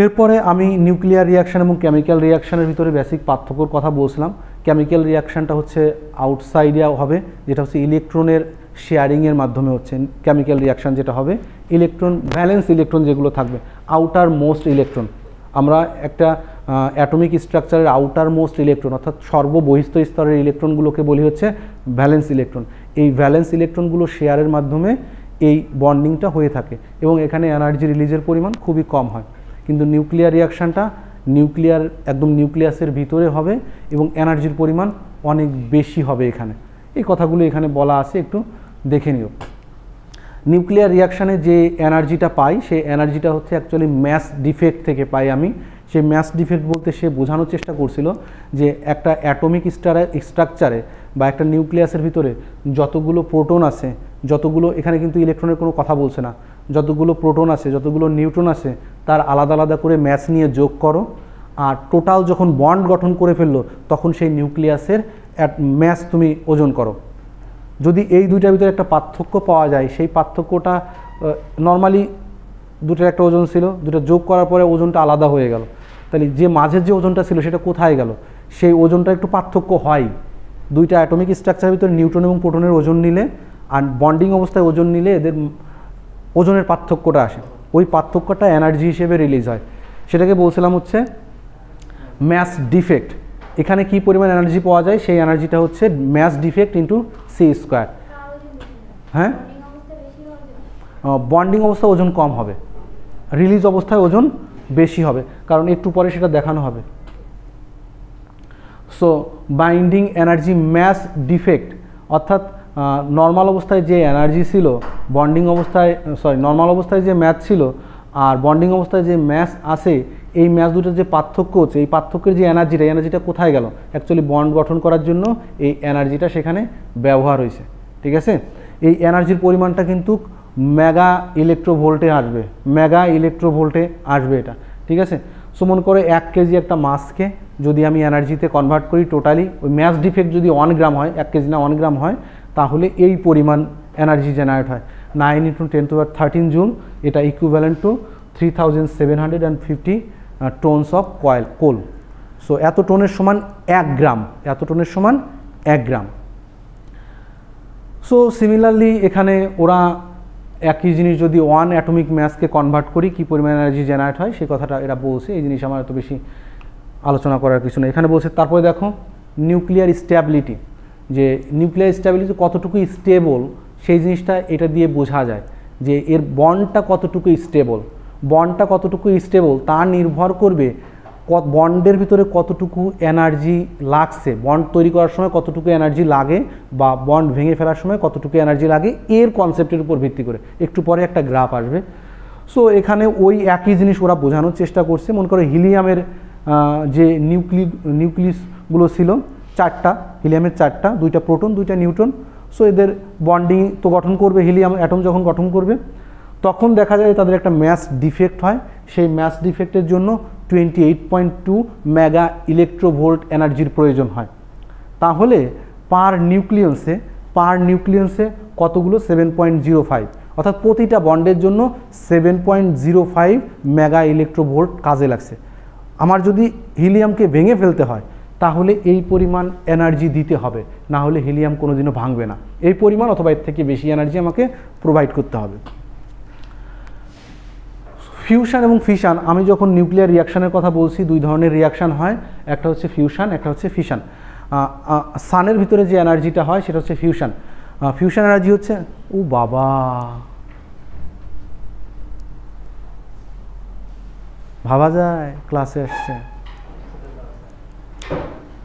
এরপরে আমি নিউক্লিয়ার রিয়াকশান এবং কেমিক্যাল রিয়াকশানের ভিতরে বেসিক পার্থক্যর কথা বলছিলাম। কেমিক্যাল রিয়াকশানটা হচ্ছে আউটসাইডে হবে, যেটা হচ্ছে ইলেকট্রনের শেয়ারিংয়ের মাধ্যমে হচ্ছে কেমিক্যাল রিয়াকশান যেটা হবে। ইলেকট্রন, ভ্যালেন্স ইলেকট্রন যেগুলো থাকবে, আউটার মোস্ট ইলেকট্রন, আমরা একটা অ্যাটমিক স্ট্রাকচারের আউটার মোস্ট ইলেকট্রন অর্থাৎ সর্ববহিস্থ স্তরের ইলেকট্রনগুলোকে বলি হচ্ছে ভ্যালেন্স ইলেকট্রন। এই ভ্যালেন্স ইলেকট্রনগুলো শেয়ারের মাধ্যমে এই বন্ডিংটা হয়ে থাকে এবং এখানে এনার্জি রিলিজের পরিমাণ খুবই কম হয়। কিন্তু নিউক্লিয়ার রিয়াকশানটা একদম নিউক্লিয়াসের ভিতরে হবে এবং এনার্জির পরিমাণ অনেক বেশি হবে এখানে। এই কথাগুলো এখানে বলা আছে, একটু দেখে নিও। নিউক্লিয়ার রিয়াকশানে যে এনার্জিটা পাই সেই এনার্জিটা হচ্ছে অ্যাকচুয়ালি ম্যাস ডিফেক্ট থেকে পাই আমি। সেই ম্যাস ডিফেক্ট বলতে সে বোঝানোর চেষ্টা করছিল যে একটা অ্যাটমিক স্ট্রাকচারে বা একটা নিউক্লিয়াসের ভিতরে যতগুলো প্রোটন আছে, যতগুলো, এখানে কিন্তু ইলেকট্রনের কোনো কথা বলছে না, যতগুলো প্রোটন আছে, যতগুলো নিউট্রন আছে তার আলাদা আলাদা করে ম্যাস নিয়ে যোগ করো, আর টোটাল যখন বন্ড গঠন করে ফেললো তখন সেই নিউক্লিয়াসের ম্যাস তুমি ওজন করো। যদি এই দুইটার ভিতরে একটা পার্থক্য পাওয়া যায়, সেই পার্থক্যটা নর্মালি দুটোর একটা ওজন ছিল, দুটো যোগ করার পরে ওজনটা আলাদা হয়ে গেল, তাহলে যে মাঝের যে ওজনটা ছিল সেটা কোথায় গেল? সেই ওজনটা একটু পার্থক্য হয়। দুইটা অ্যাটমিক স্ট্রাকচারের ভিতরে নিউট্রন এবং প্রোটনের ওজন নিলে আর বন্ডিং অবস্থায় ওজন নিলে এদের ওজনের পার্থক্যটা আসে, ওই পার্থক্যটা এনার্জি হিসেবে রিলিজ হয়। সেটাকে বলছিলাম হচ্ছে ম্যাস ডিফেক্ট। এখানে কি পরিমাণ এনার্জি পাওয়া যায় সেই এনার্জিটা হচ্ছে ম্যাস ডিফেক্ট ইন্টু c²। হ্যাঁ, বন্ডিং অবস্থায় ওজন কম হবে, রিলিজ অবস্থায় ওজন বেশি হবে, কারণ একটু পরে সেটা দেখানো হবে। So binding energy mass defect, অর্থাৎ নর্মাল অবস্থায় যে এনার্জি ছিল, বন্ডিং অবস্থায় নর্মাল অবস্থায় যে ম্যাস ছিল আর বন্ডিং অবস্থায় যে ম্যাস আছে, এই ম্যাস দুটোর যে পার্থক্য হচ্ছে, এই পার্থক্যের যে এনার্জিটা কোথায় গেল? অ্যাকচুয়ালি বন্ড গঠন করার জন্য এই এনার্জিটা সেখানে ব্যবহার হয়েছে, ঠিক আছে। এই এনার্জির পরিমাণটা কিন্তু মেগা ইলেকট্রোভোল্টে আসবে, এটা, ঠিক আছে। সো মনে করে 1 কেজি একটা মাসকে যদি আমি এনার্জিতে কনভার্ট করি টোটালি, ওই ম্যাস ডিফেক্ট যদি 1 গ্রাম হয়, 1 কেজি না 1 গ্রাম হয়, তাহলে এই পরিমাণ এনার্জি জেনারেট হয়। 9 × 10⁻13 জুল, এটা equivalent to 3750 tons of coal. So এত টনের সমান 1 গ্রাম, এত টনের সমান 1 গ্রাম। সো সিমিলারলি এখানে ওরা একই জিনিস যদি 1 অ্যাটমিক ম্যাসকে কনভার্ট করি কী পরিমাণ এনার্জি জেনারেট হয় সেই কথাটা এরা বলছে। এই জিনিস আমার এত বেশি আলোচনা করার কিছু নেই। এখানে বলছে তারপরে দেখো নিউক্লিয়ার স্ট্যাবিলিটি, যে নিউক্লিয়ার স্ট্যাবিলিটি কতটুকু স্টেবল সেই জিনিসটা এটা দিয়ে বোঝা যায়, যে এর বন্ডটা কতটুকু স্টেবল। বন্ডটা কতটুকু স্টেবল তা নির্ভর করবে বন্ডের ভিতরে কতটুকু এনার্জি লাগছে, বন্ড তৈরি করার সময় কতটুকু এনার্জি লাগে বা বন্ড ভেঙে ফেলার সময় কতটুকু এনার্জি লাগে, এর কনসেপ্টের উপর ভিত্তি করে। একটু পরে একটা গ্রাফ আসবে। সো এখানে ওই একই জিনিস ওরা বোঝানোর চেষ্টা করছে। মনে করো হিলিয়ামের যে নিউক্লিয়াসগুলো ছিল 4টা, হিলিয়ামের 4টা, 2টা প্রোটন 2টা নিউট্রন। সো এদের বন্ডিং তো গঠন করবে, হিলিয়াম অ্যাটম যখন গঠন করবে তখন দেখা যায় তাদের একটা ম্যাস ডিফেক্ট হয়। সেই ম্যাস ডিফেক্টের জন্য 28.2 মেগা ইলেকট্রোভোল্ট এনার্জির প্রয়োজন হয়। তাহলে পার নিউক্লিয়াসে কতগুলো? 7.05, অর্থাৎ প্রতিটা বন্ডের জন্য 7.05 মেগা ইলেকট্রোভোল্ট কাজে লাগছে। আমার যদি হিলিয়ামকে ভেঙে ফেলতে হয় তাহলে এই পরিমাণ এনার্জি দিতে হবে, না হলে হিলিয়াম কোনোদিনও ভাঙবে না। এই পরিমাণ অথবা এর থেকে বেশি এনার্জি আমাকে প্রোভাইড করতে হবে। ফিউশন এবং ফিশন, আমি যখন নিউক্লিয়ার রিয়াকশানের কথা বলছি 2 ধরনের রিয়াকশান হয়, একটা হচ্ছে ফিউশন, একটা হচ্ছে ফিশন। সানের ভিতরে যে এনার্জিটা হয় সেটা হচ্ছে ফিউশন। ফিউশন এনার্জি হচ্ছে, ও বাবা ভাবা যায় ক্লাসে আসছে,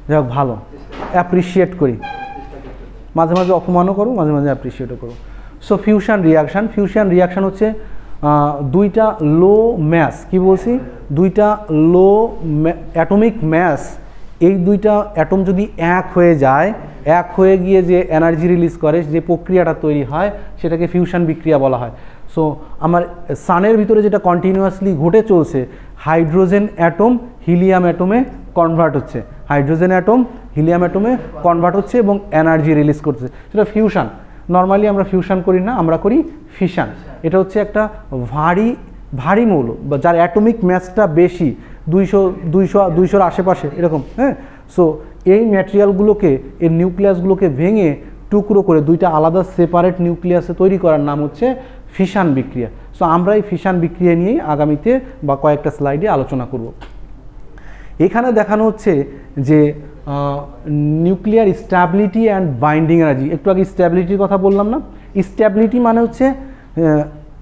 যাক ভালো, অ্যাপ্রিসিয়েট করি, মাঝে মাঝে অপমানও করো, মাঝে মাঝে অ্যাপ্রিসিয়েটও করো। সো ফিউশন রিয়াকশান হচ্ছে 2টা লো ম্যাস, কি বলছি, 2টা লো অ্যাটমিক ম্যাস, এই 2টা অ্যাটম যদি এক হয়ে গিয়ে যে এনার্জি রিলিজ করে, যে প্রক্রিয়াটা তৈরি হয় সেটাকে ফিউশন বিক্রিয়া বলা হয়। সো আমার সানের ভিতরে যেটা কন্টিনিউয়াসলি ঘটে চলছে, হাইড্রোজেন অ্যাটম হিলিয়াম অ্যাটমে কনভার্ট হচ্ছে, এবং এনার্জি রিলিজ করছে, সেটা ফিউশন। নর্মালি আমরা ফিউশন করি না, আমরা করি ফিশন। এটা হচ্ছে একটা ভারী মৌল বা যার অ্যাটমিক ম্যাসটা বেশি, 200-200-200-200-র আশেপাশে এরকম, হ্যাঁ। সো এই ম্যাটেরিয়ালগুলোকে, এর নিউক্লিয়াসগুলোকে ভেঙে টুকরো করে 2টা আলাদা সেপারেট নিউক্লিয়াসে তৈরি করার নাম হচ্ছে ফিশন বিক্রিয়া। সো আমরা এই ফিশন বিক্রিয়া নিয়েই আগামীতে বা কয়েকটা স্লাইডে আলোচনা করব। এখানে দেখানো হচ্ছে যে nuclear stability and binding energy. একটু আগে স্ট্যাবিলিটির কথা বললাম না? স্ট্যাবিলিটি মানে হচ্ছে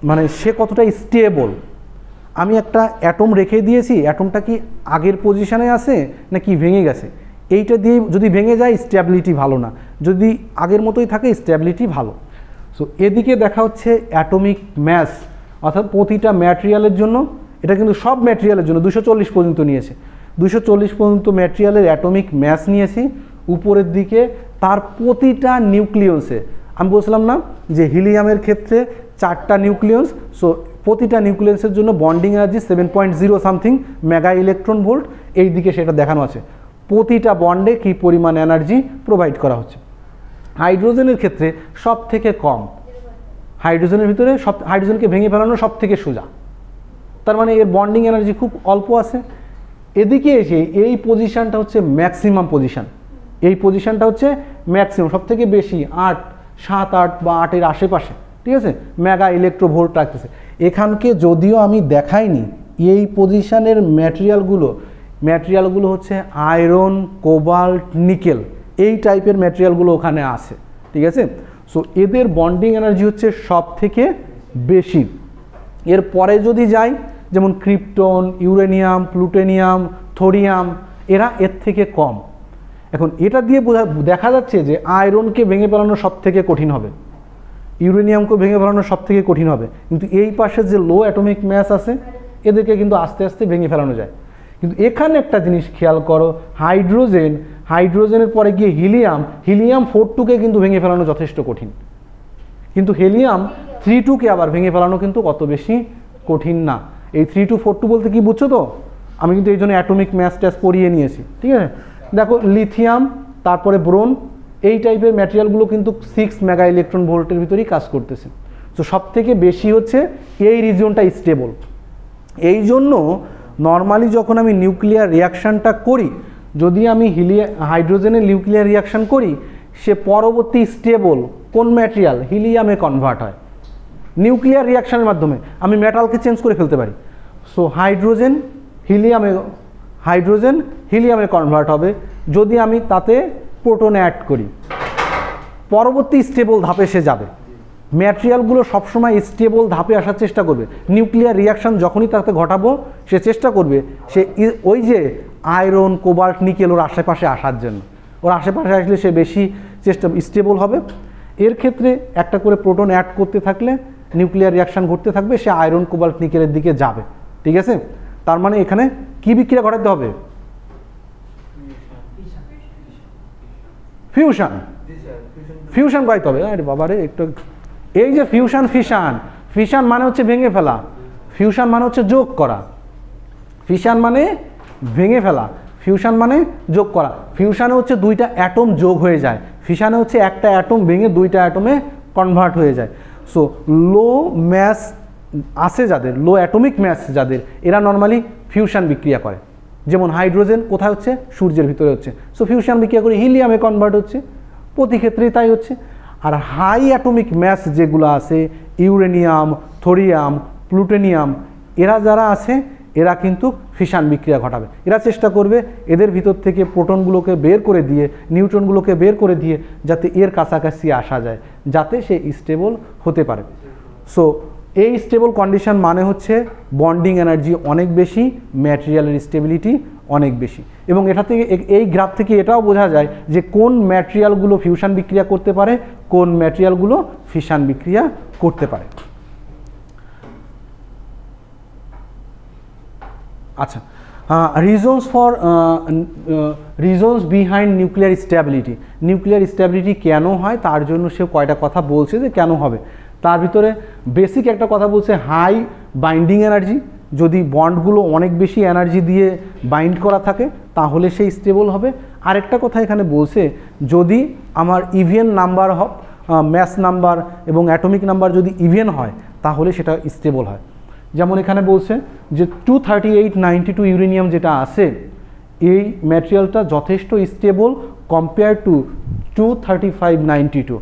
মানে সে কতটা স্টেবল। আমি একটা অ্যাটম রেখে দিয়েছি, অ্যাটমটা কি আগের পজিশনে আছে নাকি ভেঙে গেছে, এইটা দিয়ে যদি ভেঙে যায় স্ট্যাবিলিটি ভালো না, যদি আগের মতোই থাকে স্ট্যাবিলিটি ভালো। সো এদিকে দেখা হচ্ছে অ্যাটমিক ম্যাস, অর্থাৎ প্রতিটা ম্যাটেরিয়ালের জন্য, এটা কিন্তু সব ম্যাটেরিয়ালের জন্য 240 পর্যন্ত নিয়েছে, 240 পর্যন্ত ম্যাটেরিয়ালের অ্যাটমিক ম্যাস নিয়েছি উপরের দিকে। তার প্রতিটা নিউক্লিয়াসে, আমি বলছিলাম না যে হিলিয়ামের ক্ষেত্রে 4টা নিউক্লিয়াস, সো প্রতিটা নিউক্লিয়াসের জন্য bonding energy 7.0 something mega electron volt, এই দিকে সেটা দেখানো আছে। প্রতিটা বন্ডে কী পরিমাণ এনার্জি প্রোভাইড করা হচ্ছে। হাইড্রোজেনের ক্ষেত্রে সব থেকে কম, হাইড্রোজেনের ভিতরে হাইড্রোজেনকে ভেঙে ফেলানো সব থেকে সোজা, তার মানে এর বন্ডিং এনার্জি খুব অল্প আছে। এদিকে এসে এই পজিশানটা হচ্ছে ম্যাক্সিমাম পজিশান, এই পজিশানটা হচ্ছে ম্যাক্সিমাম, সব থেকে বেশি 7-8 বা 8-এর আশেপাশে, ঠিক আছে, মেগা ইলেকট্রোভোল্ট রাখতেছে। এখানকে যদিও আমি দেখাইনি, এই পজিশানের ম্যাটেরিয়ালগুলো হচ্ছে আয়রন, কোবাল্ট, নিকেল, এই টাইপের ম্যাটেরিয়ালগুলো ওখানে আছে, ঠিক আছে। সো এদের বন্ডিং এনার্জি হচ্ছে সব থেকে বেশি। এরপরে যদি যাই, যেমন ক্রিপ্টন, ইউরেনিয়াম, প্লুটোনিয়াম, থোরিয়াম, এরা এর থেকে কম। এখন এটা দিয়ে দেখা যাচ্ছে যে আয়রনকে ভেঙে ফেলানো সব থেকে কঠিন হবে, ইউরেনিয়ামকে ভেঙে ফেলানো সব থেকে কঠিন হবে, কিন্তু এই পাশে যে লো অ্যাটমিক ম্যাস আছে এদেরকে কিন্তু আস্তে আস্তে ভেঙে ফেলানো যায়। কিন্তু এখানে একটা জিনিস খেয়াল করো, হাইড্রোজেনের পরে গিয়ে হিলিয়াম 4-2কে কিন্তু ভেঙে ফেলানো যথেষ্ট কঠিন, কিন্তু হিলিয়াম 3-2কে আবার ভেঙে ফেলানো কিন্তু অত বেশি কঠিন না। এই 3-2-4-2 বলতে কি বুঝছো তো? আমি কিন্তু এই জন্য অ্যাটমিক ম্যাস ট্যাস পড়িয়ে নিয়েছি, ঠিক আছে। দেখো লিথিয়াম, তারপরে ব্রোন, এই টাইপের ম্যাটেরিয়ালগুলো কিন্তু 6 মেগা ইলেকট্রন ভোল্টের ভিতরেই কাজ করতেছে। তো সব থেকে বেশি হচ্ছে এই রিজিয়নটা স্টেবল। এই জন্য নর্মালি যখন আমি নিউক্লিয়ার রিয়াকশানটা করি, যদি আমি হাইড্রোজেনের নিউক্লিয়ার রিয়াকশান করি, সে পরবর্তী স্টেবল কোন ম্যাটেরিয়াল, হিলিয়ামে কনভার্ট হয়। নিউক্লিয়ার রিয়াকশানের মাধ্যমে আমি মেটালকে চেঞ্জ করে ফেলতে পারি। সো হাইড্রোজেন হিলিয়ামে কনভার্ট হবে যদি আমি তাতে প্রোটন অ্যাড করি, পরবর্তী স্টেবল ধাপে সে যাবে। ম্যাটেরিয়ালগুলো সবসময় স্টেবল ধাপে আসার চেষ্টা করবে। নিউক্লিয়ার রিয়াকশান যখনই তাতে ঘটাবো, সে চেষ্টা করবে সে ওই যে আয়রন, কোবাল্ট, নিকেল ওর আশেপাশে আসার জন্য। ওর আশেপাশে আসলে সে বেশি স্টেবল হবে। এর ক্ষেত্রে একটা করে প্রোটন অ্যাড করতে থাকলে নিউক্লিয়ার রিয়াকশান ঘটতে থাকবে, সে আয়রন, কোবাল্ট, নিকেলের দিকে যাবে, ঠিক আছে। তার মানে এখানে কি বিক্রিয়া ঘটাতে হবে? ফিউশন গাইতে হবে। আরে বাবারে একটু, এই যে ফিশন মানে হচ্ছে ভেঙে ফেলা, ফিউশন মানে হচ্ছে যোগ করা। ফিশন মানে ভেঙে ফেলা, ফিউশন মানে যোগ করা। ফিউশনে হচ্ছে দুইটা অ্যাটম যোগ হয়ে যায়, ফিশনে হচ্ছে একটা অ্যাটম ভেঙে দুইটা অ্যাটমে কনভার্ট হয়ে যায়। সো লো ম্যাস আছে যাদের, লো অ্যাটমিক ম্যাস যাদের, এরা নর্মালি ফিউশন বিক্রিয়া করে। যেমন হাইড্রোজেন কোথায় হচ্ছে? সূর্যের ভিতরে হচ্ছে। সো ফিউশন বিক্রিয়া করে হিলিয়ামে কনভার্ট হচ্ছে, প্রতি ক্ষেত্রেই তাই হচ্ছে। আর হাই অ্যাটমিক ম্যাস যেগুলো আছে, ইউরেনিয়াম, থোরিয়াম, প্লুটোনিয়াম, এরা যারা আছে এরা কিন্তু ফিশন বিক্রিয়া ঘটাবে। এরা চেষ্টা করবে এদের ভিতর থেকে প্রোটনগুলোকে বের করে দিয়ে, নিউট্রনগুলোকে বের করে দিয়ে, যাতে এর কাছাকাছি আসা যায়, যাতে সে স্টেবল হতে পারে। সো এই স্টেবল কন্ডিশন মানে হচ্ছে বন্ডিং এনার্জি অনেক বেশি, ম্যাটেরিয়ালের স্টেবিলিটি অনেক বেশি। এবং এটা থেকে, এই গ্রাফ থেকে এটাও বোঝা যায় যে কোন ম্যাটেরিয়ালগুলো ফিউশন বিক্রিয়া করতে পারে, কোন ম্যাটেরিয়ালগুলো ফিশন বিক্রিয়া করতে পারে। আচ্ছা, reasons behind nuclear stability. Nuclear stability কেন হয় তার জন্য সে কয়টা কথা বলছে যে কেন হবে। তার ভিতরে বেসিক একটা কথা বলছে, হাই বাইন্ডিং এনার্জি। যদি বন্ডগুলো অনেক বেশি এনার্জি দিয়ে বাইন্ড করা থাকে তাহলে সেই স্টেবল হবে। আরেকটা কথা এখানে বলছে, যদি আমার ইভেন নাম্বার ম্যাস নাম্বার এবং অ্যাটমিক নাম্বার যদি ইভেন হয় তাহলে সেটা স্টেবল হয়। যেমন এখানে বলছে যে 23892 ইউরেনিয়াম যেটা আছে, এই ম্যাটেরিয়ালটা যথেষ্ট স্টেবল কম্পেয়ার টু 23592।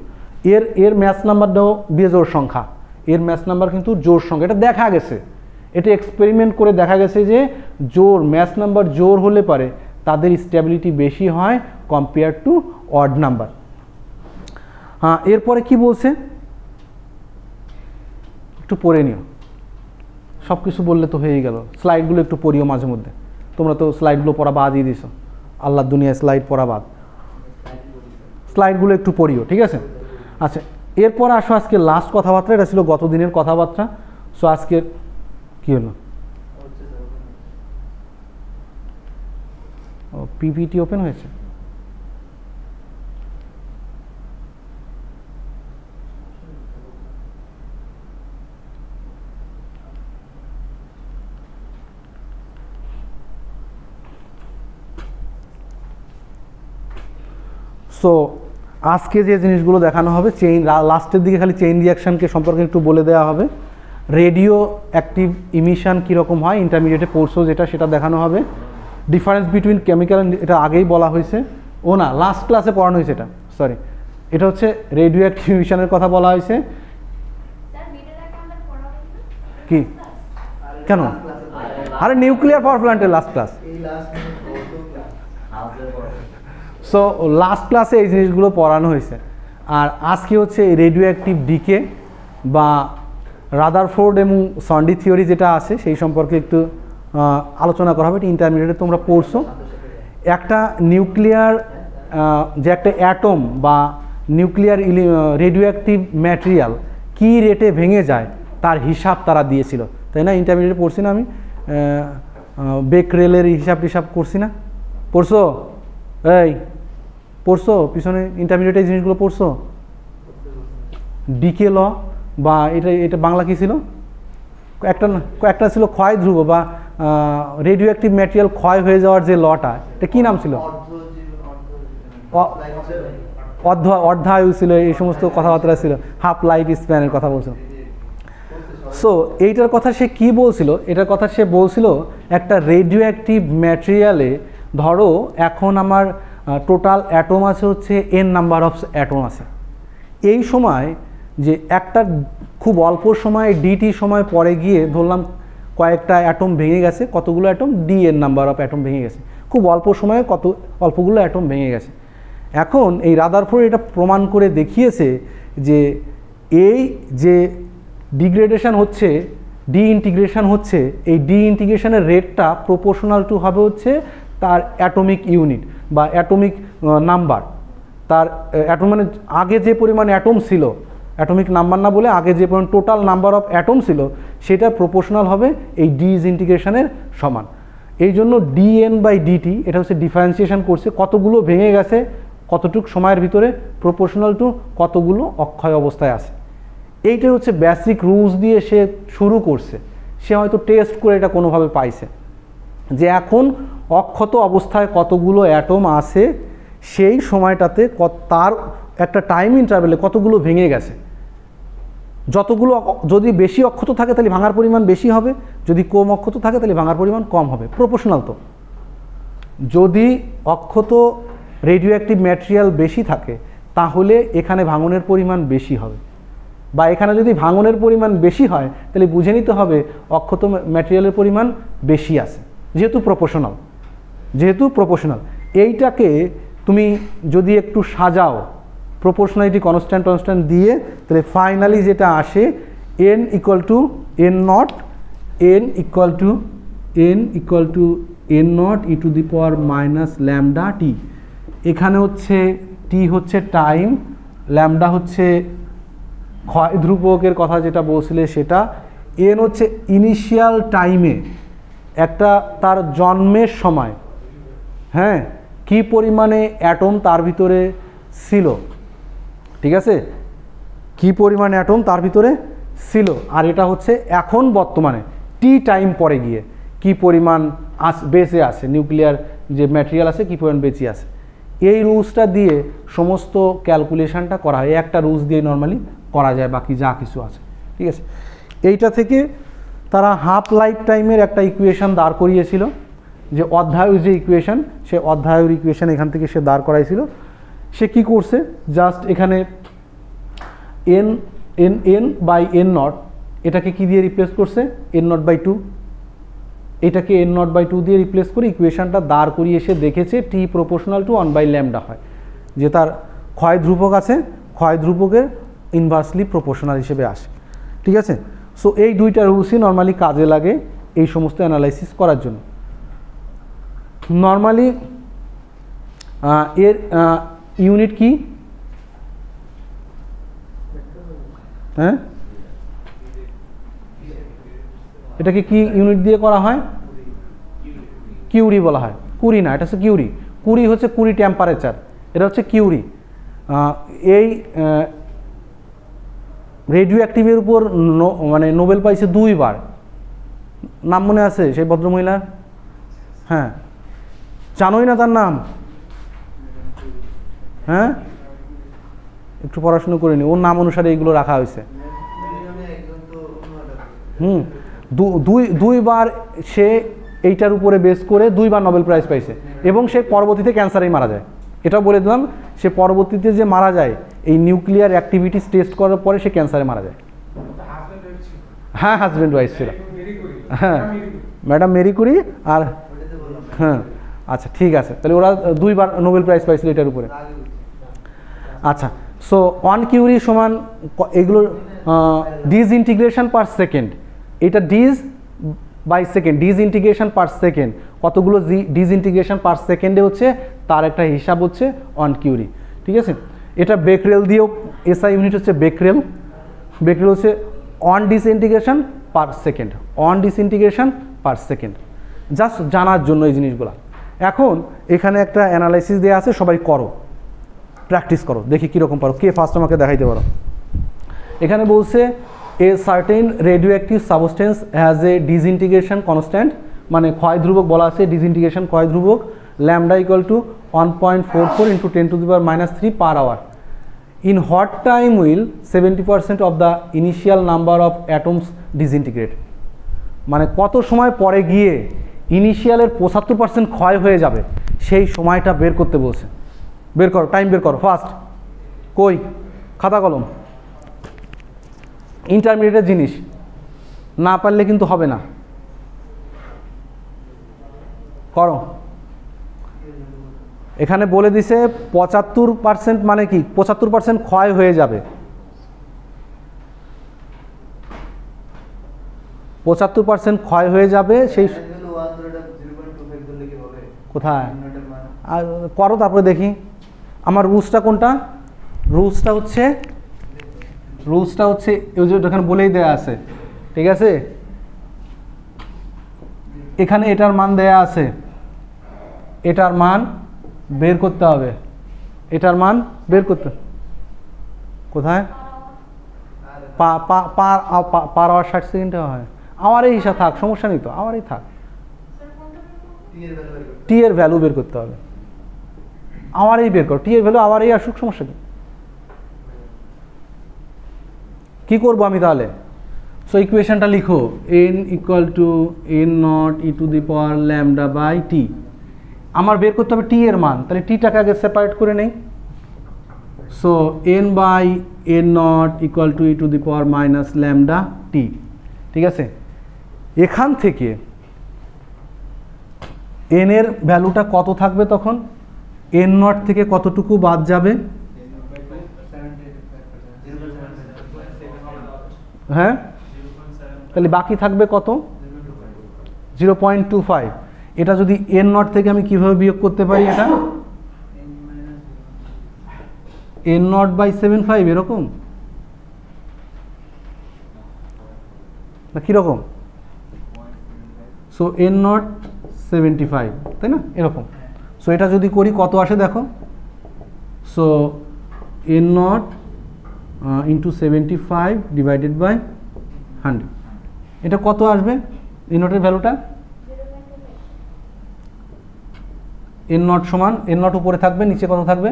এর ম্যাচ নাম্বারটাও বেজোড় সংখ্যা, এর ম্যাচ নাম্বার কিন্তু জোড় সংখ্যা। এটা দেখা গেছে, এটা এক্সপেরিমেন্ট করে দেখা গেছে যে ম্যাচ নাম্বার জোড় হলে পারে তাদের স্টেবিলিটি বেশি হয় কম্পেয়ার টু অড নাম্বার। হ্যাঁ, এরপরে কি বলছে একটু পড়ে নিও। সব কিছু বললে তো হয়েই গেল, স্লাইডগুলো একটু পড়িও মাঝে মধ্যে। তোমরা তো স্লাইডগুলো পড়া বাদই দিছো, আল্লাহর দুনিয়ায় স্লাইড পড়া বাদ, স্লাইডগুলো একটু পড়িও, ঠিক আছে। আচ্ছা, এরপর আসো আজকে লাস্ট কথাবার্তা। এটা ছিল গত দিনের কথাবার্তা। সো আজকের কী হলো? ও পিপিটি ওপেন হয়েছে। সো আজকে যে জিনিসগুলো দেখানো হবে, লাস্টের দিকে খালি চেইন রিয়াকশানকে সম্পর্কে একটু বলে দেওয়া হবে। রেডিও অ্যাক্টিভ ইমিশন কীরকম হয়, ইন্টারমিডিয়েটে পড়ছো যেটা, সেটা দেখানো হবে। ডিফারেন্স বিটুইন কেমিক্যাল, এটা আগেই বলা হয়েছে। ও না, লাস্ট ক্লাসে পড়ানো হয়েছে এটা, সরি। এটা হচ্ছে রেডিও অ্যাক্টিভ ইমিশনের কথা বলা হয়েছে। কি কেন? আরে নিউক্লিয়ার পাওয়ার প্ল্যান্টের লাস্ট ক্লাস। সো লাস্ট ক্লাসে এই জিনিসগুলো পড়ানো হয়েছে। আর আজকে হচ্ছে রেডিও অ্যাক্টিভ ডিকে বা রাদারফোর্ড এবং সন্ডি থিওরি যেটা আছে সেই সম্পর্কে একটু আলোচনা করা হবে। এটা ইন্টারমিডিয়েটে তোমরা পড়ছো। একটা নিউক্লিয়ার যে একটা অ্যাটম বা নিউক্লিয়ার রেডিও অ্যাক্টিভ ম্যাটেরিয়াল কী রেটে ভেঙে যায় তার হিসাব তারা দিয়েছিল, তাই না? ইন্টারমিডিয়েটে পড়ছি না আমি, বেকরেলের হিসাব করছি না, পড়ছো? এই পড়ছো পিছনে ইন্টারমিডিয়েটে এই জিনিসগুলো পড়ছো? ডিকে ল বা এটা বাংলা কী ছিল? একটা ছিল ক্ষয় ধ্রুব বা রেডিও অ্যাক্টিভ ম্যাটেরিয়াল ক্ষয় হয়ে যাওয়ার যে লটা, এটা কী নাম ছিল? অর্ধায়ু ছিল, এই সমস্ত কথাবার্তা ছিল, হাফ লাইফ স্প্যানের কথা বলছিল। সো এইটার কথা সে কি বলছিল? এটার কথা সে বলছিল একটা রেডিও অ্যাক্টিভ ম্যাটেরিয়ালে ধরো এখন আমার টোটাল অ্যাটম আছে হচ্ছে n নাম্বার অফ অ্যাটম আছে, এই সময় যে একটা খুব অল্প সময় ডিটি সময় পরে গিয়ে ধরলাম কয়েকটা অ্যাটম ভেঙে গেছে, কতগুলো atom? dn number of atom ভেঙে গেছে, খুব অল্প সময়ে অল্পগুলো অ্যাটম ভেঙে গেছে। এখন এই রাদারফোর্ড এটা প্রমাণ করে দেখিয়েছে যে এই যে ডিগ্রেডেশন হচ্ছে, ডিইন্টিগ্রেশন হচ্ছে, এই ডিইন্টিগ্রেশনের রেটটা প্রপোর্শনাল টু হবে হচ্ছে তার অ্যাটমিক ইউনিট বা অ্যাটমিক নাম্বার। তার অ্যাটম মানে আগে যে পরিমাণ অ্যাটম ছিল, অ্যাটমিক নাম্বার না বলে আগে যে পরিমাণ টোটাল নাম্বার অফ অ্যাটম ছিল সেটা প্রপোর্শনাল হবে এই ডিইন্টিগ্রেশনের সমান। এই জন্য dn/dt এটা হচ্ছে ডিফারেন্সিয়েশন করছে কতগুলো ভেঙে গেছে কতটুক সময়ের ভিতরে, প্রপোর্শনাল টু কতগুলো অক্ষয় অবস্থায় আছে। এইটাই হচ্ছে বেসিক রুলস দিয়ে সে শুরু করছে। সে হয়তো টেস্ট করে এটা কোনোভাবে পাইছে যে এখন অক্ষত অবস্থায় কতগুলো অ্যাটম আছে, সেই সময়টাতে তার একটা টাইম ইন্টারভ্যালে কতগুলো ভেঙে গেছে। যতগুলো যদি বেশি অক্ষত থাকে তাহলে ভাঙার পরিমাণ বেশি হবে, যদি কম অক্ষত থাকে তাহলে ভাঙার পরিমাণ কম হবে, প্রপোর্শনাল। তো যদি অক্ষত রেডিও অ্যাক্টিভ ম্যাটেরিয়াল বেশি থাকে তাহলে এখানে ভাঙনের পরিমাণ বেশি হবে, বা এখানে যদি ভাঙনের পরিমাণ বেশি হয় তাহলে বুঝে নিতে হবে অক্ষত ম্যাটেরিয়ালের পরিমাণ বেশি আছে, যেহেতু প্রপোর্শনাল। এইটাকে তুমি যদি একটু সাজাও প্রপোর্শনালিটি কনস্ট্যান্ট দিয়ে, তাহলে ফাইনালি যেটা আসে n = n0, n = n0 e⁻ λt। এখানে হচ্ছে t হচ্ছে টাইম, ল্যামডা হচ্ছে ক্ষয় ধ্রুবকের কথা যেটা বলছিলে সেটা, n হচ্ছে ইনিশিয়াল টাইমে একটা তার জন্মের সময়, হ্যাঁ, কি পরিমাণে অ্যাটম তার ভিতরে ছিল, ঠিক আছে, কি পরিমাণে অ্যাটম তার ভিতরে ছিল। আর এটা হচ্ছে এখন বর্তমানে টি টাইম পরে গিয়ে কি পরিমাণ বেঁচে আছে, নিউক্লিয়ার যে ম্যাটেরিয়াল আছে কি পরিমাণ বেঁচে আছে। এই রুলসটা দিয়ে সমস্ত ক্যালকুলেশনটা করা হয়, একটা রুলস দিয়ে নর্মালি করা যায় বাকি যা কিছু আছে, ঠিক আছে। এইটা থেকে তারা হাফ লাইফ টাইমের একটা ইকুয়েশন দাঁড় করিয়েছিল, যে অধ্যায়ু যে ইকুয়েশন, সে অধ্যায়ুর ইকুয়েশন এখান থেকে সে দাঁড় করাইছিল। সে কি করছে, জাস্ট এখানে n/n0 এটাকে কি দিয়ে রিপ্লেস করছে, n0/2, এটাকে n0/2 দিয়ে রিপ্লেস করে ইকুয়েশনটা দাঁড় করিয়ে এসে দেখেছে t প্রপোর্শনাল টু 1/λ হয়, যে তার ক্ষয় ধ্রুবক আছে, ক্ষয় ধ্রুবকের ইনভার্সলি প্রপোর্শনাল হিসেবে আসে, ঠিক আছে। সো এই দুইটা রুলসই নর্মালি কাজে লাগে এই সমস্ত অ্যানালাইসিস করার জন্য। নর্মালি এর ইউনিট কি, হ্যাঁ, এটাকে কি ইউনিট দিয়ে করা হয়? কিউরি বলা হয়, কুড়ি না, এটা হচ্ছে কিউরি। কুড়ি হচ্ছে কুড়ি টেম্পারেচার, এটা হচ্ছে কিউরি। এই রেডিও অ্যাক্টিভের উপর মানে নোবেল পাইছে 2 বার, নাম মনে আছে সেই ভদ্রমহিলার? হ্যাঁ, জানোই না তার নাম? হ্যাঁ, একটু পড়াশুনো করে নি, ওর নাম অনুসারে এইগুলো রাখা হয়েছে। দুইবার সে এইটার উপরে বেস করে 2 বার নোবেল প্রাইজ পাইছে, এবং সে পরবর্তীতে ক্যান্সারেই মারা যায়। এটাও বলে দিলাম, সে পরবর্তীতে যে মারা যায় এই নিউক্লিয়ার অ্যাক্টিভিটিস টেস্ট করার পরে সে ক্যান্সারে মারা যায়। হ্যাঁ, হাজব্যান্ড ওয়াইফ ছিল, হ্যাঁ, ম্যাডাম মেরি কুরি। আর হ্যাঁ, আচ্ছা ঠিক আছে, তাহলে ওরা 2 বার নোবেল প্রাইজ পাইছিল এটার উপরে। আচ্ছা, সো 1 কিউরি সমান এগুলোর ডিসইন্টিগ্রেশন পার সেকেন্ড, এটা ডিস/সেকেন্ড, ডিসইন্টিগ্রেশন পার সেকেন্ড, কতগুলো ডিসইন্টিগ্রেশন পার সেকেন্ডে হচ্ছে তার একটা হিসাব হচ্ছে 1 কিউরি, ঠিক আছে। এটা বেকরেল দিয়েও, এসআই ইউনিট হচ্ছে বেকরেল হচ্ছে 1 disintegration per second, 1 disintegration per second, just জানার জন্য এই জিনিসগুলো। এখন এখানে একটা অ্যানালাইসিস দেওয়া আছে, সবাই করো, প্র্যাকটিস করো, দেখি কীরকম পারো, কে ফার্স্ট আমাকে দেখাইতে পারো। এখানে বলছে a certain radioactive substance has a disintegration constant, মানে ক্ষয় ধ্রুবক বলা আছে, ডিসইন্টিগ্রেশন ক্ষয় ধ্রুবক lambda equal to 1.44 × 10⁻³ per hour. In what time will 70% of the initial number of atoms disintegrate, মানে কত সময় পরে গিয়ে ইনিশিয়ালের 75% ক্ষয় হয়ে যাবে সেই সময়টা বের করতে বলছে। বের করো, টাইম বের করো ফাস্ট। কই খাতা কলম, ইন্টারমিডিয়েটের জিনিস, না পারলে কিন্তু হবে না, করো। এখানে বলে দিছে 75% মানে কি, 75% ক্ষয় হয়ে যাবে, 75% ক্ষয় হয়ে যাবে সেই কোথায় আর করো, তারপরে দেখি আমার রুলসটা কোনটা। রুলসটা হচ্ছে এখানে বলেই দেয়া আছে, ঠিক আছে। এখানে এটার মান দেয়া আছে, এটার মান বের করতে হবে, এটার মান বের করতে, কোথায় পার আওয়ার 60 সেকেন্ডে হয়, আওয়ারই হিসাব থাক, সমস্যা নেই তো, আওয়ারই থাক। টি এর ভ্যালু বের করতে হবে, আওয়ারই বের করো, টি এর ভ্যালু আওয়ারই আসুক, সমস্যা কি করবো আমি তাহলে। সো ইকুয়েশনটা লিখো, n equal to n0 e⁻λ/t। আমার বের করতে হবে টি এর মান, তাহলে টিটাকে আগে সেপারেট করে নেই। So n/n0 equal to e⁻−λt, ঠিক আছে। এখান থেকে n এর ভ্যালুটা কত থাকবে তখন, n0 থেকে কতটুকু বাদ যাবে, হ্যাঁ, তাহলে বাকি থাকবে কত, 0.25। এটা যদি n0 থেকে আমি কিভাবে বিয়োগ করতে পারি, এটা n0/75 এরকম না কীরকম, সো n0 75, তাই না, এরকম। সো এটা যদি করি কত আসে দেখো, সো n0 × 75 / 100, এটা কত আসবে n0 এর ভ্যালুটা, n0 সমান n0 উপরে থাকবে, নিচে কত থাকবে,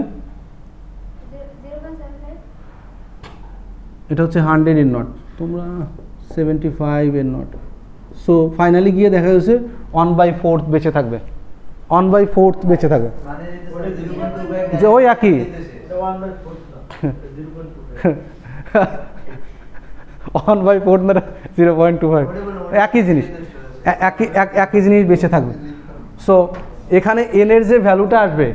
এটা হচ্ছে 100 n0, তোমরা 75 n0। সো ফাইনালি গিয়ে দেখা যাচ্ছে 1/4 বেঁচে থাকবে, 1/4 বেঁচে থাকবে, যে ওই একই 1/4 না 0.25, একই জিনিস, একই জিনিস বেঁচে থাকবে। সো এখানে n এর যে ভ্যালুটা আসবে,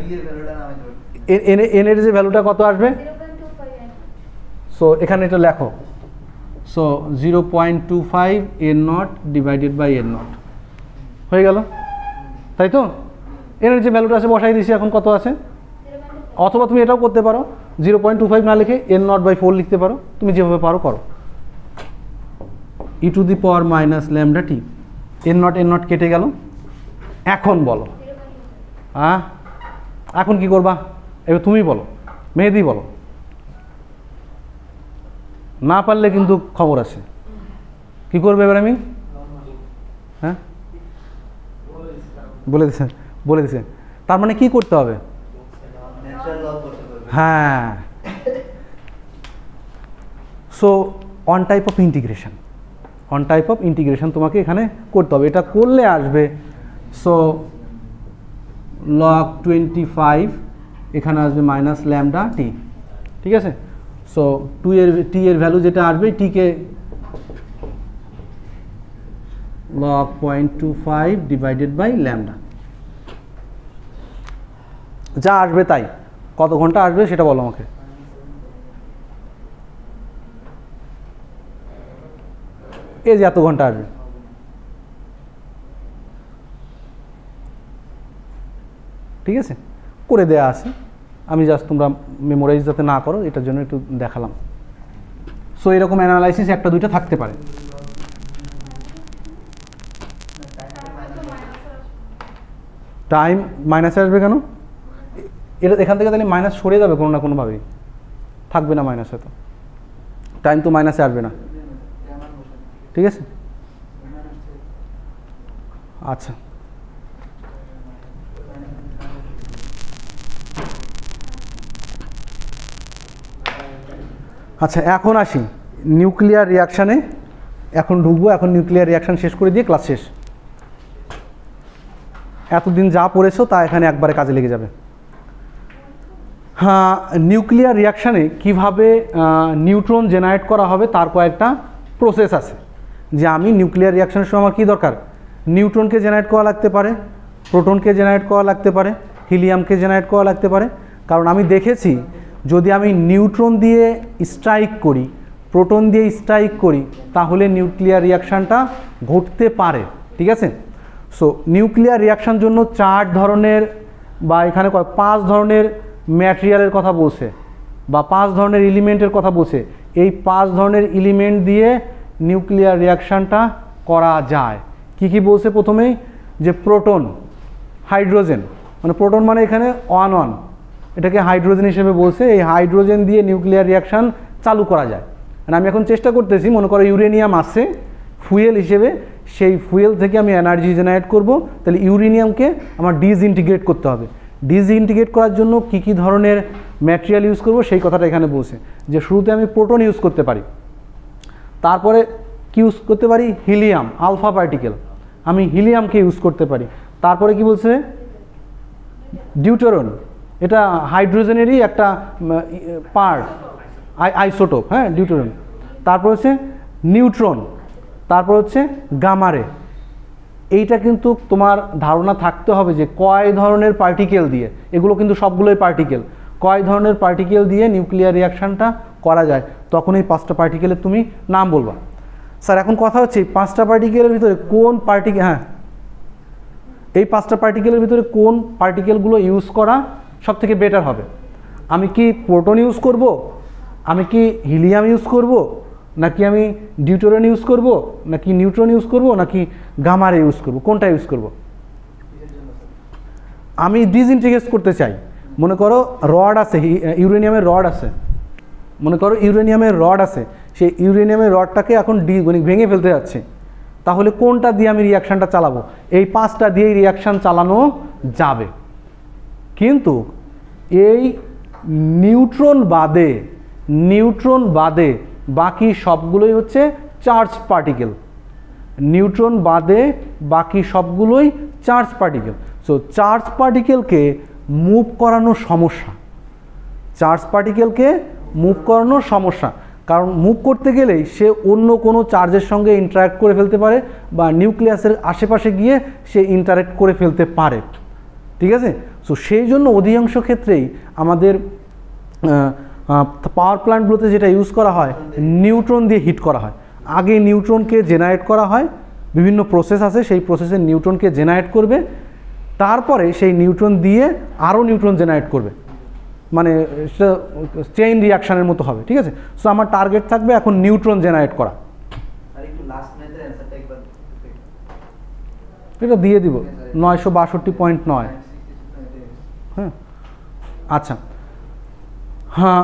n এর যে ভ্যালুটা কত আসবে, সো এখানে এটা লেখো, সো 0.25 n0 / n0 হয়ে গেল, তাই তো। n এর যে ভ্যালুটা আছে বসাই দিয়েছি, এখন কত আছে, অথবা তুমি এটাও করতে পারো, 0.25 না লিখে n0/4 লিখতে পারো, তুমি যেভাবে পারো করো। e⁻−λt, n0 কেটে গেল। এখন বলো, হ্যাঁ এখন কি করবা, এবার তুমি বলো, মেহেদি বলো, না পারলে কিন্তু খবর আছে, কি করবে এবার আমি, হ্যাঁ বলে দিছে, তার মানে কি করতে হবে, হ্যাঁ। So on type of integration তোমাকে এখানে করতে হবে, এটা করলে আসবে, সো log 25 এখানে আসবে -λt, ঠিক আছে। সো টি এর ভ্যালু যেটা আসবে, টিকে log 0.25 / λ, যা আসবে তাই, কত ঘন্টা আসবে সেটা বলো আমাকে। এই যে এত ঘন্টা আসবে, ঠিক আছে, করে দেয়া আছে, আমি জাস্ট তোমরা মেমোরাইজ যাতে না করো এটার জন্য একটু দেখালাম। সো এরকম অ্যানালাইসিস একটা দুইটা থাকতে পারে। টাইম মাইনাসে আসবে কেন, এটা এখান থেকে তাহলে মাইনাস সরে যাবে কোনো না কোনোভাবেই, থাকবে না মাইনাসে, তো টাইম তো মাইনাসে আসবে না, ঠিক আছে। আচ্ছা আচ্ছা এখন আসি নিউক্লিয়ার রিয়াকশানে, এখন ঢুকবো, এখন নিউক্লিয়ার রিয়াকশান শেষ করে দিয়ে ক্লাস শেষ। এতদিন যা পড়েছো তা এখানে একবারে কাজে লেগে যাবে। হ্যাঁ, নিউক্লিয়ার রিয়াকশানে কিভাবে নিউট্রন জেনারেট করা হবে তার কয়েকটা প্রসেস আছে। যে আমি নিউক্লিয়ার রিয়াকশানের সময় আমার কী দরকার, নিউট্রনকে জেনারেট করা লাগতে পারে, প্রোটনকে জেনারেট করা লাগতে পারে, হিলিয়ামকে জেনারেট করা লাগতে পারে। কারণ আমি দেখেছি যদি আমি নিউট্রন দিয়ে স্ট্রাইক করি, প্রোটন দিয়ে স্ট্রাইক করি, তাহলে নিউক্লিয়ার রিয়াকশানটা ঘটতে পারে। ঠিক আছে। সো নিউক্লিয়ার রিয়াকশান জন্য 4 ধরনের বা এখানে 5 ধরনের ম্যাটেরিয়ালের কথা বলছে বা 5 ধরনের এলিমেন্টের কথা বলছে। এই 5 ধরনের এলিমেন্ট দিয়ে নিউক্লিয়ার রিয়াকশানটা করা যায়। কি কি বলছে প্রথমেই, যে প্রোটন, হাইড্রোজেন, মানে প্রোটন মানে এখানে 1 এটাকে হাইড্রোজেন হিসেবে বলছে। এই হাইড্রোজেন দিয়ে নিউক্লিয়ার রিয়াকশান চালু করা যায়। মানে আমি এখন চেষ্টা করতেছি, মনে করো ইউরেনিয়াম আছে ফুয়েল হিসেবে, সেই ফুয়েল থেকে আমি এনার্জি জেনারেট করব, তাহলে ইউরেনিয়ামকে আমার ডিসইন্টিগ্রেট করতে হবে। ডিসইন্টিগ্রেট করার জন্য কি কি ধরনের ম্যাটেরিয়াল ইউজ করব সেই কথাটা এখানে বলছে। যে শুরুতে আমি প্রোটন ইউজ করতে পারি, তারপরে কি ইউজ করতে পারি, হিলিয়াম, আলফা পার্টিকেল, আমি হিলিয়ামকে ইউজ করতে পারি। তারপরে কি বলছে, ডিউটেরন, এটা হাইড্রোজেনেরই একটা পার্ট, আইসোটোপ, হ্যাঁ ডিউটেরন। তারপর হচ্ছে নিউট্রন, তারপর হচ্ছে গামারে। এইটা কিন্তু তোমার ধারণা থাকতে হবে যে কয় ধরনের পার্টিকেল দিয়ে, এগুলো কিন্তু সবগুলোই পার্টিকেল, কয় ধরনের পার্টিকেল দিয়ে নিউক্লিয়ার রিয়াকশানটা করা যায়, তখন এই 5টা পার্টিকেলের তুমি নাম বলবা। স্যার এখন কথা হচ্ছে 5টা পার্টিকেলের ভিতরে কোন পার্টিকেল, হ্যাঁ এই 5টা পার্টিকেলের ভিতরে কোন পার্টিকেলগুলো ইউজ করা সব থেকে বেটার হবে। আমি কি প্রোটন ইউজ করব, আমি কি হিলিয়াম ইউজ করব, নাকি আমি ডিউটেরন ইউজ করব, নাকি নিউট্রন ইউজ করব, নাকি গামারে ইউজ করব, কোনটা ইউজ করব? আমি ডিসইন্টিগ্রেট করতে চাই। মনে করো রড আছে, ইউরেনিয়ামের রড আছে, মনে করো ইউরেনিয়ামের রড আছে, সেই ইউরেনিয়ামের রডটাকে এখন ভেঙে ফেলতে যাচ্ছে, তাহলে কোনটা দিয়ে আমি রিয়াকশানটা চালাবো? এই 5টা দিয়েই রিয়াকশান চালানো যাবে। কিন্তু এই নিউট্রন বাদে বাকি সবগুলোই হচ্ছে চার্জ পার্টিকেল। নিউট্রন বাদে বাকি সবগুলোই চার্জ পার্টিকেল। সো চার্জ পার্টিকেলকে মুভ করানো সমস্যা, চার্জ পার্টিকেলকে মুভ করানো সমস্যা। কারণ মুভ করতে গেলেই সে অন্য কোনো চার্জের সঙ্গে ইন্টারাক্ট করে ফেলতে পারে বা নিউক্লিয়াসের আশেপাশে গিয়ে সে ইন্টারাক্ট করে ফেলতে পারে। ঠিক আছে। সো সেই জন্য অধিকাংশ ক্ষেত্রেই আমাদের পাওয়ার প্ল্যান্টগুলোতে যেটা ইউজ করা হয়, নিউট্রন দিয়ে হিট করা হয়। আগে নিউট্রনকে জেনারেট করা হয়, বিভিন্ন প্রসেস আছে, সেই প্রসেসে নিউট্রনকে জেনারেট করবে, তারপরে সেই নিউট্রন দিয়ে আরও নিউট্রন জেনারেট করবে, মানে সেটা চেইন রিয়াকশানের মতো হবে। ঠিক আছে। সো আমার টার্গেট থাকবে এখন নিউট্রন জেনারেট করা। এটা দিয়ে দিব 962.9। হ্যাঁ আচ্ছা, হ্যাঁ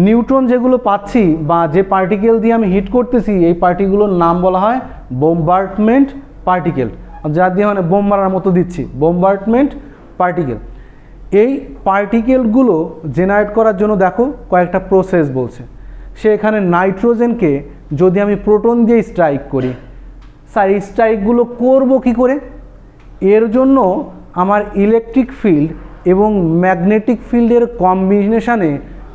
নিউট্রন যেগুলো পাচ্ছি বা যে পার্টিকেল দিয়ে আমি হিট করতেছি, এই পার্টিকেলগুলোর নাম বলা হয় বোম্বার্ডমেন্ট পার্টিকেল, যা দিয়ে মানে বোম মারার মতো দিচ্ছি, বোম্বার্ডমেন্ট পার্টিকেল। এই পার্টিকেলগুলো জেনারেট করার জন্য দেখো কয়েকটা প্রসেস বলছে। সে এখানে নাইট্রোজেনকে যদি আমি প্রোটন দিয়ে স্ট্রাইক করি, স্যার এই স্ট্রাইকগুলো করবো কী করে? এর জন্য আমার ইলেকট্রিক ফিল্ড এবং ম্যাগনেটিক ফিল্ডের কম্বিনেশানে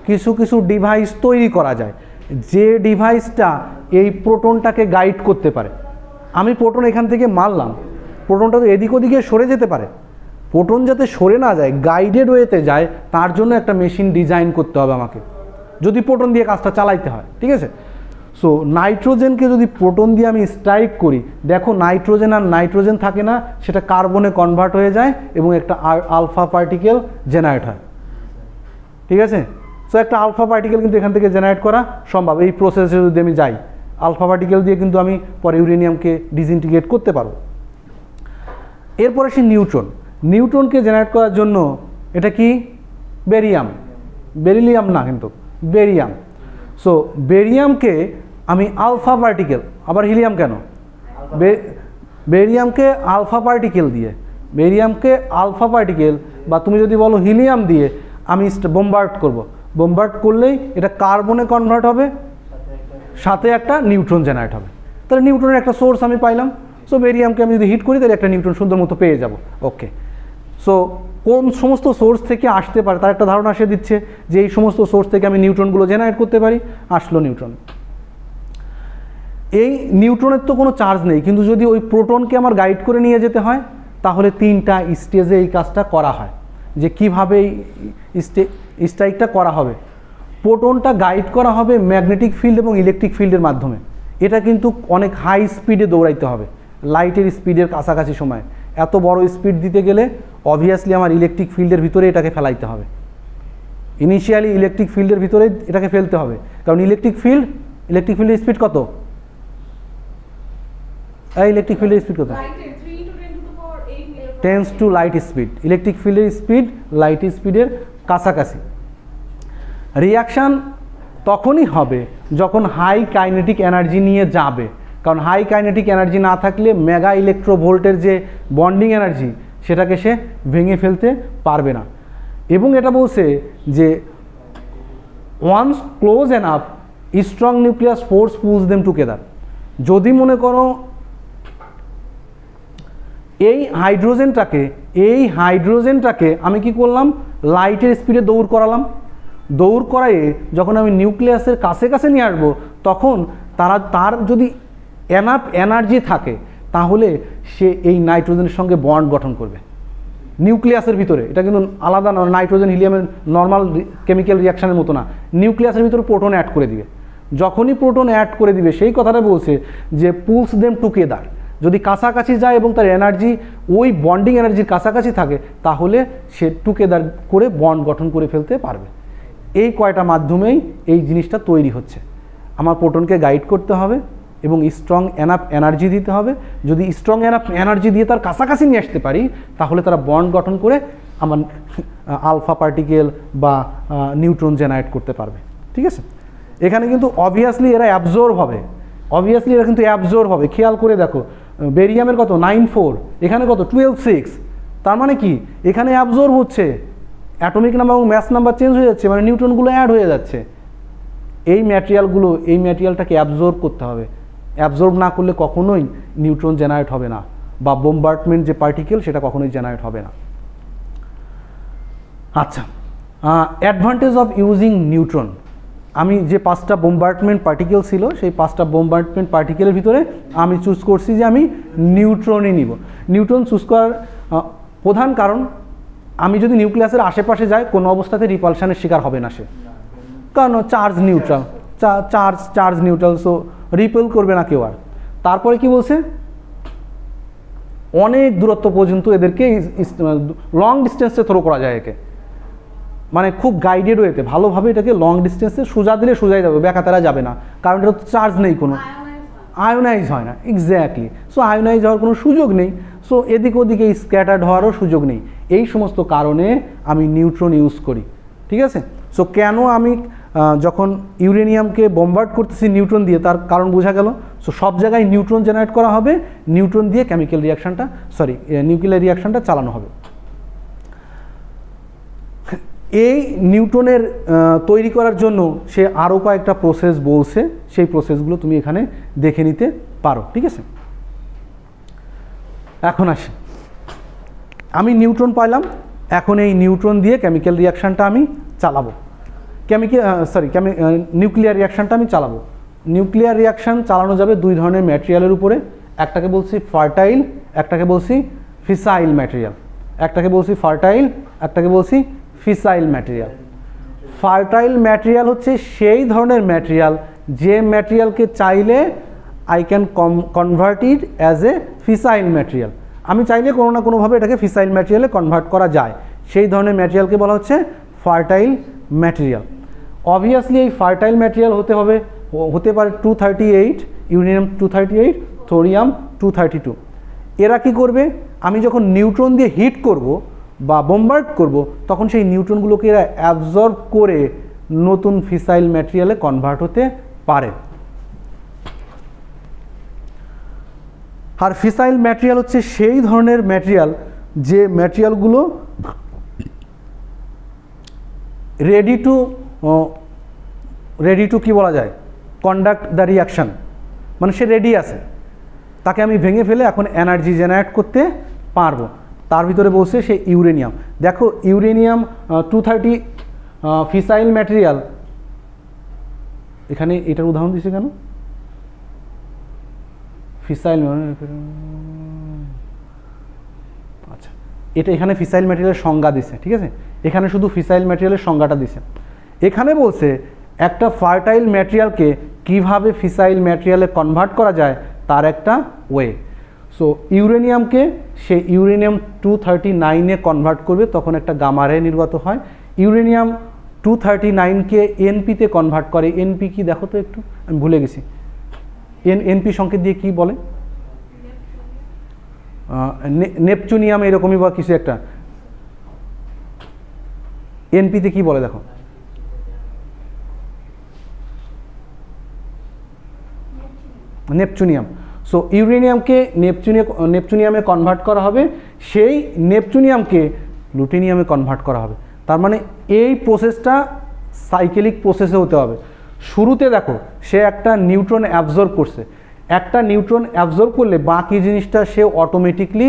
কিছু কিছু ডিভাইস তৈরি করা যায়, যে ডিভাইসটা এই প্রোটনটাকে গাইড করতে পারে। আমি প্রোটন এখান থেকে মারলাম, প্রোটনটা তো এদিক ওদিকে সরে যেতে পারে, প্রোটন যাতে সরে না যায়, গাইডেড ওয়েতে যায়, তার জন্য একটা মেশিন ডিজাইন করতে হবে আমাকে, যদি প্রোটন দিয়ে কাজটা চালাইতে হয়। ঠিক আছে। সো নাইট্রোজেনকে যদি প্রোটন দিয়ে আমি স্ট্রাইক করি, দেখো নাইট্রোজেন আর নাইট্রোজেন থাকে না, সেটা কার্বনে কনভার্ট হয়ে যায় এবং একটা আলফা পার্টিকেল জেনারেট হয়। ঠিক আছে। সো একটা আলফা পার্টিকেল কিন্তু এখান থেকে জেনারেট করা সম্ভব। এই প্রসেসে যদি আমি যাই, আলফা পার্টিকেল দিয়ে কিন্তু আমি পরে ইউরেনিয়ামকে ডিসইন্টিগ্রেট করতে পারবো। এরপরে সে নিউট্রন, নিউট্রনকে জেনারেট করার জন্য এটা কি বেরিয়াম, বেরিলিয়াম না কিন্তু বেরিয়াম। সো বেরিয়ামকে আমি আলফা পার্টিকেল, আবার হিলিয়াম কেন, বেরিয়ামকে আলফা পার্টিকেল দিয়ে, বেরিয়ামকে আলফা পার্টিকেল বা তুমি যদি বলো হিলিয়াম দিয়ে আমি বোম্বার্ড করব, বোম্বার্ড করলেই এটা কার্বনে কনভার্ট হবে, সাথে একটা নিউট্রন জেনারেট হবে। তাহলে নিউট্রনের একটা সোর্স আমি পাইলাম। সো বেরিয়ামকে আমি যদি হিট করি তাহলে একটা নিউট্রন সুন্দর মতো পেয়ে যাব। ওকে, সো কোন সমস্ত সোর্স থেকে আসতে পারে তার একটা ধারণা সে দিচ্ছে যে এই সমস্ত সোর্স থেকে আমি নিউট্রনগুলো জেনারেট করতে পারি। আসলো নিউট্রন। এই নিউট্রনের তো কোনো চার্জ নেই, কিন্তু যদি ওই প্রোটনকে আমার গাইড করে নিয়ে যেতে হয় তাহলে 3টা স্টেজে এই কাজটা করা হয়। যে কীভাবে এই স্ট্রাইকটা করা হবে, প্রোটনটা গাইড করা হবে ম্যাগনেটিক ফিল্ড এবং ইলেকট্রিক ফিল্ডের মাধ্যমে। এটা কিন্তু অনেক হাই স্পিডে দৌড়াইতে হবে, লাইটের স্পিডের কাছাকাছি সময়। এত বড় স্পিড দিতে গেলে অবভিয়াসলি আমার ইলেকট্রিক ফিল্ডের ভিতরে এটাকে ফেলাইতে হবে, ইনিশিয়ালি ইলেকট্রিক ফিল্ডের ভিতরে এটাকে ফেলতে হবে, কারণ ইলেকট্রিক ফিল্ডের স্পিড কত? ইলেকট্রিক ফিল্ডের স্পিড কত? 10 টু লাইট স্পিড। ইলেকট্রিক ফিল্ডের স্পিড লাইট স্পিডের কাছাকাছি। রিয়াকশান তখনই হবে যখন হাই কাইনেটিক এনার্জি নিয়ে যাবে, কারণ হাই কাইনেটিক এনার্জি না থাকলে মেগা ইলেকট্রোভোল্টের যে বন্ডিং এনার্জি সেটাকে সে ভেঙে ফেলতে পারবে না। এবং এটা বলছে যে once close enough strong nucleus force pulls them together. যদি মনে করো এই হাইড্রোজেনটাকে আমি কি করলাম, লাইটের স্পিডে দৌড় করালাম, দৌড় করায়ে যখন আমি নিউক্লিয়াসের কাছে নিয়ে আসবো তখন তার যদি এনাফ এনার্জি থাকে তাহলে সে এই নাইট্রোজেনের সঙ্গে বন্ড গঠন করবে নিউক্লিয়াসের ভিতরে। এটা কিন্তু আলাদা না, নাইট্রোজেন হিলিয়ামের নর্মাল কেমিক্যাল রিয়াকশানের মতো না, নিউক্লিয়াসের ভিতরে প্রোটন অ্যাড করে দিবে। যখনই প্রোটন অ্যাড করে দিবে সেই কথাটা বলছে যে পুলস দেম টুগেদার। যদি কাছাকাছি যায় এবং তার এনার্জি ওই বন্ডিং এনার্জির কাছাকাছি থাকে তাহলে সে টুগেদার করে বন্ড গঠন করে ফেলতে পারবে। এই কয়টা মাধ্যমেই এই জিনিসটা তৈরি হচ্ছে। আমার প্রোটনকে গাইড করতে হবে এবং স্ট্রং এনাফ এনার্জি দিতে হবে। যদি স্ট্রং এনাফ এনার্জি দিয়ে তার কাছাকাছি নিয়ে আসতে পারি তাহলে তারা বন্ড গঠন করে আমার আলফা পার্টিকেল বা নিউট্রন জেনারেট করতে পারবে। ঠিক আছে, এখানে কিন্তু অবভিয়াসলি এরা অ্যাবজর্ব হবে, খেয়াল করে দেখো বেরিয়ামের কত 9.4, এখানে কত 12.6। তার মানে কি এখানে অ্যাবজর্ব হচ্ছে, অ্যাটমিক নাম্বার এবং ম্যাস নাম্বার চেঞ্জ হয়ে যাচ্ছে, মানে নিউট্রনগুলো অ্যাড হয়ে যাচ্ছে। এই ম্যাটেরিয়ালটাকে অ্যাবজর্ব করতে হবে। অ্যাবজর্ব না করলে কখনোই নিউট্রন জেনারেট হবে না, বা বোম্বার্ডমেন্ট যে পার্টিকেল সেটা কখনোই জেনারেট হবে না। আচ্ছা, অ্যাডভান্টেজ অফ ইউজিং নিউট্রন। আমি যে 5টা বোম্বার্ডমেন্ট পার্টিকেল ছিল সেই 5টা বোম্বার্ডমেন্ট পার্টিকেলের ভিতরে আমি চুজ করছি যে আমি নিউট্রনই নিব। নিউট্রন চুজ করার প্রধান কারণ, আমি যদি নিউক্লিয়াসের আশেপাশে যাই কোনো অবস্থাতে রিপালশনের শিকার হবে না সে, কারণ চার্জ নিউট্রাল, সো রিপেল করবে না কেউ। আর তারপরে কি বলছে, অনেক দূরত্ব পর্যন্ত এদেরকে লং ডিস্টেন্সে থ্রো করা যায় একে, মানে খুব গাইডেড ওয়েতে ভালোভাবে এটাকে লং ডিস্টেন্সে সোজা দিলে সোজাই যাবে, বেকাতারা যাবে না, কারণ এটা চার্জ নেই, কোনো আয়োনাইজ হয় না। এক্স্যাক্টলি, সো আয়োনাইজ হওয়ার কোনো সুযোগ নেই, সো এদিক ওদিকে স্ক্যাটার্ড হওয়ারও সুযোগ নেই। এই সমস্ত কারণে আমি নিউট্রন ইউজ করি। ঠিক আছে, সো কেন আমি যখন ইউরেনিয়ামকে বোম্বার্ড করতেছি নিউট্রন দিয়ে, তার কারণ বোঝা গেল। সো সব জায়গায় নিউট্রন জেনারেট করা হবে, নিউট্রন দিয়ে নিউক্লিয়ার রিয়াকশানটা চালানো হবে। এই নিউট্রনের তৈরি করার জন্য সে আরও কয়েকটা প্রসেস বলছে, সেই প্রসেসগুলো তুমি এখানে দেখে নিতে পারো। ঠিক আছে, এখন আসি, আমি নিউট্রন পাইলাম, এখন এই নিউট্রন দিয়ে কেমিক্যাল রিয়াকশানটা আমি চালাবো, নিউক্লিয়ার রিয়াকশানটা আমি চালাবো। নিউক্লিয়ার রিয়াকশান চালানো যাবে 2 ধরনের ম্যাটেরিয়ালের উপরে, একটাকে বলছি ফার্টাইল, একটাকে বলছি ফিসাইল ম্যাটেরিয়াল। একটাকে বলছি ফিসাইল ম্যাটেরিয়াল। ফার্টাইল ম্যাটেরিয়াল হচ্ছে সেই ধরনের ম্যাটেরিয়াল যে ম্যাটেরিয়ালকে চাইলে I can convert it as a fissile material. আমি চাইলে কোনো না কোনোভাবে এটাকে ফিসাইল ম্যাটেরিয়ালে কনভার্ট করা যায়, সেই ধরনের ম্যাটেরিয়ালকে বলা হচ্ছে ফার্টাইল ম্যাটেরিয়াল। অবভিয়াসলি এই ফার্টাইল ম্যাটেরিয়াল হতে পারে 238, ইউরেনিয়াম 238, থোরিয়াম 232। এরা কি করবে, আমি যখন নিউট্রন দিয়ে হিট করব বা বোম্বার্ড করব তখন সেই নিউট্রনগুলোকে এরা অ্যাবজর্ব করে নতুন ফিসাইল ম্যাটেরিয়ালে কনভার্ট হতে পারে। আর ফিসাইল ম্যাটেরিয়াল হচ্ছে সেই ধরনের ম্যাটেরিয়াল যে ম্যাটেরিয়ালগুলো রেডি টু কি বলা যায়, কন্ডাক্ট দ্য রিয়াকশান, মানে সে রেডি আছে, তাকে আমি ভেঙে ফেলে এখন এনার্জি জেনারেট করতে পারবো। তার ভিতরে বলছে সে ইউরেনিয়াম। দেখো ইউরেনিয়াম 230 ফিসাইল ম্যাটেরিয়াল, এখানে এটার উদাহরণ দিছে কেন, ফিসাইল, আচ্ছা এটা এখানে ফিসাইল ম্যাটেরিয়ালের সংজ্ঞা দিছে, ঠিক আছে, এখানে শুধু ফিসাইল ম্যাটেরিয়ালের সংজ্ঞাটা দিছে। এখানে বলছে একটা ফার্টাইল ম্যাটেরিয়ালকে কিভাবে ফিসাইল ম্যাটেরিয়ালে কনভার্ট করা যায় তার একটা ওয়ে। সো ইউরেনিয়ামকে সে ইউরেনিয়াম 239-এ কনভার্ট করবে, তখন একটা গামা রে নির্গত হয়। ইউরেনিয়াম 239-কে এনপিতে কনভার্ট করে। এনপি কি দেখো তো একটু, আমি ভুলে গেছি, এনপি সংকেত দিয়ে কি বলে, নেপচুনিয়াম এরকমই বা কিছু একটা, এনপিতে কি বলে দেখো, নেপচুনিয়াম। সো ইউরেনিয়ামকে নেপচুনিয়ামে কনভার্ট করা হবে, সেই নেপচুনিয়ামকে প্লুটোনিয়ামে কনভার্ট করা হবে। তার মানে এই প্রসেসটা সাইকেলিক প্রসেসে হতে হবে। শুরুতে দেখো সে একটা নিউট্রন অ্যাবজর্ব করছে, একটা নিউট্রন অ্যাবজর্ব করলে বাকি জিনিসটা সে অটোমেটিকলি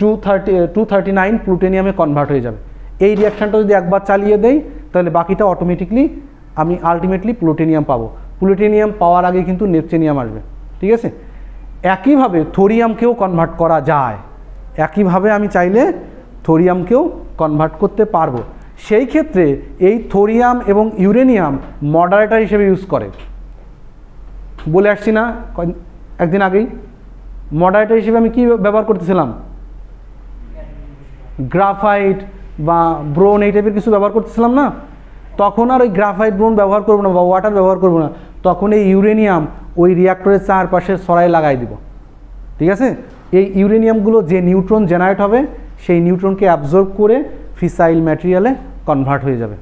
239 প্লুটোনিয়ামে কনভার্ট হয়ে যাবে। এই রিয়াকশানটা যদি একবার চালিয়ে দেই তাহলে বাকিটা অটোমেটিকলি আমি আলটিমেটলি প্লুটোনিয়াম পাবো। প্লুটোনিয়াম পাওয়ার আগে কিন্তু নেপচুনিয়াম আসবে, ঠিক আছে। একইভাবে থোরিয়ামকেও কনভার্ট করা যায়, একইভাবে আমি চাইলে থোরিয়ামকেও কনভার্ট করতে পারবো। সেই ক্ষেত্রে এই থোরিয়াম এবং ইউরেনিয়াম মডারেটর হিসেবে ইউজ করে, বলে আসছি না একদিন আগেই, মডারেটর হিসেবে আমি কি ব্যবহার করতেছিলাম, গ্রাফাইট বা ব্রোন এই টাইপের কিছু ব্যবহার করতেছিলাম না। তখন আর ওই গ্রাফাইট ব্রোন ব্যবহার করবো না বা ওয়াটার ব্যবহার করবো না, তখন এই ইউরেনিয়াম ওই রিয়াক্টরের চারপাশে সরাই লাগাই দিব, ঠিক আছে। এই ইউরেনিয়ামগুলো যে নিউট্রন জেনারেট হবে সেই নিউট্রনকে অ্যাবজর্ব করে ফিসাইল ম্যাটেরিয়ালে কনভার্ট হয়ে যাবে।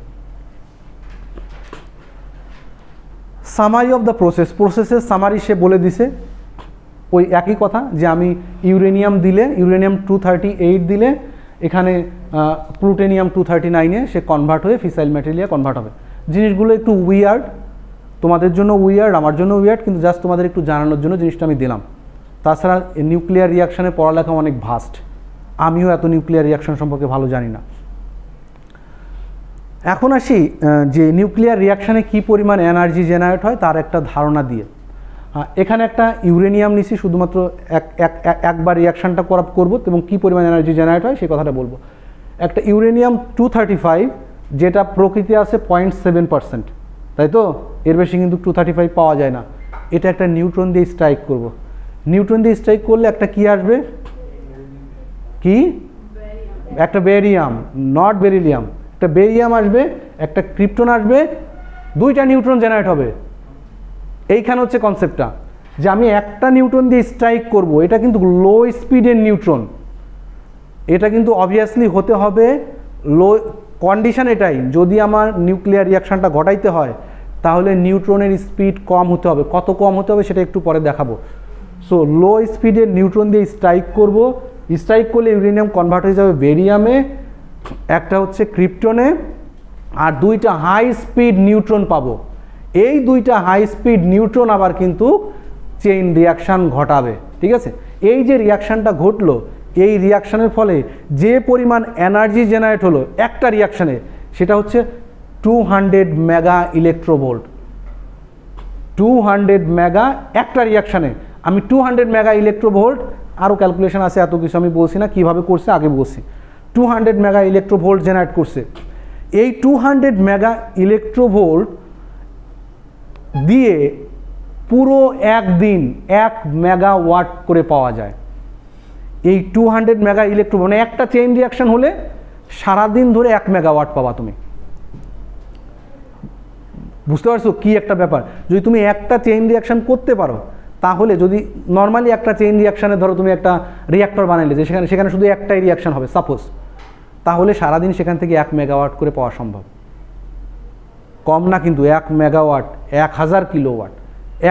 সামারি অফ দ্য প্রসেসের সামারি সে বলে দিছে ওই একই কথা, যে আমি ইউরেনিয়াম দিলে, ইউরেনিয়াম 238 দিলে এখানে প্লুটোনিয়াম 239-এ সে কনভার্ট হয়ে ফিসাইল ম্যাটেরিয়ালে কনভার্ট হবে। জিনিসগুলো একটু উইয়ার্ড, তোমাদের জন্য উইয়ার্ড, আমার জন্য উইয়ার্ড, কিন্তু জাস্ট তোমাদের একটু জানানোর জন্য জিনিসটা আমি দিলাম। তাছাড়া নিউক্লিয়ার রিয়াকশানের পড়ালেখা অনেক ভাস্ট, আমিও এত নিউক্লিয়ার রিয়াকশান সম্পর্কে ভালো জানি না। এখন আসি যে নিউক্লিয়ার রিয়াকশানে কী পরিমাণ এনার্জি জেনারেট হয় তার একটা ধারণা দিয়ে। এখানে একটা ইউরেনিয়াম নিছি, শুধুমাত্র একবার রিয়াকশানটা করবো এবং কী পরিমাণ এনার্জি জেনারেট হয় সেই কথাটা বলবো। একটা ইউরেনিয়াম 235 যেটা প্রকৃতি আছে 0.7%, তাই তো, এর বেশি কিন্তু 235 পাওয়া যায় না। এটা একটা নিউট্রন দিয়ে স্ট্রাইক করব, নিউট্রন দিয়ে স্ট্রাইক করলে একটা কি আসবে, কি একটা বেরিয়াম, নট বেরিলিয়াম, একটা বেরিয়াম আসবে, একটা ক্রিপ্টন আসবে, দুইটা নিউট্রন জেনারেট হবে। এইখানে হচ্ছে কনসেপ্টটা, যে আমি একটা নিউট্রন দিয়ে স্ট্রাইক করব, এটা কিন্তু লো স্পিডের নিউট্রন, এটা কিন্তু অবভিয়াসলি হতে হবে লো কন্ডিশন। এটাই যদি আমার নিউক্লিয়ার রিয়াকশানটা ঘটাইতে হয় তাহলে নিউট্রনের স্পিড কম হতে হবে, কত কম হতে হবে সেটা একটু পরে দেখাবো। সো লো স্পিডের নিউট্রন দিয়ে স্ট্রাইক করব, স্ট্রাইক করলে ইউরেনিয়াম কনভার্ট হয়ে যাবে বেরিয়ামে, একটা হচ্ছে ক্রিপ্টনে, আর দুইটা হাই স্পিড নিউট্রন পাবো। এই দুইটা হাই স্পিড নিউট্রন আবার কিন্তু চেইন রিয়াকশান ঘটাবে, ঠিক আছে। এই যে রিয়াকশানটা ঘটলো, এই রিয়াকশানের ফলে যে পরিমাণ এনার্জি জেনারেট হলো একটা রিয়াকশানে, সেটা হচ্ছে 200 মেগা ইলেকট্রোভোল্ট। 200 মেগা একটা রিয়াকশানে, আমি 200 মেগা ইলেকট্রোভোল্ট, আরও ক্যালকুলেশন আছে, এত কিছু আমি বলছি না, কীভাবে করছে আগে বলছি। 200 মেগা ইলেকট্রোভোল্ট জেনারেট করছে। এই 200 মেগা ইলেকট্রোভোল্ট দিয়ে পুরো একদিন 1 মেগাওয়াট করে পাওয়া যায়। এই 200 মেগা ইলেকট্রোভোল্ট মানে একটা চেইন রিয়াকশান হলে সারাদিন ধরে 1 মেগাওয়াট পাবা তুমি। বুঝতে পারছো কি একটা ব্যাপার? যদি তুমি একটা চেইন রিয়াকশান করতে পারো, তাহলে যদি নর্মালি একটা চেইন রিয়াকশানে ধরো তুমি একটা রিয়াক্টর বানাইলে, যে সেখানে শুধু একটাই রিয়াকশান হবে সাপোজ, তাহলে সারাদিন সেখান থেকে 1 মেগাওয়াট করে পাওয়া সম্ভব। কম না কিন্তু, 1 মেগাওয়াট, 1000 কিলোওয়াট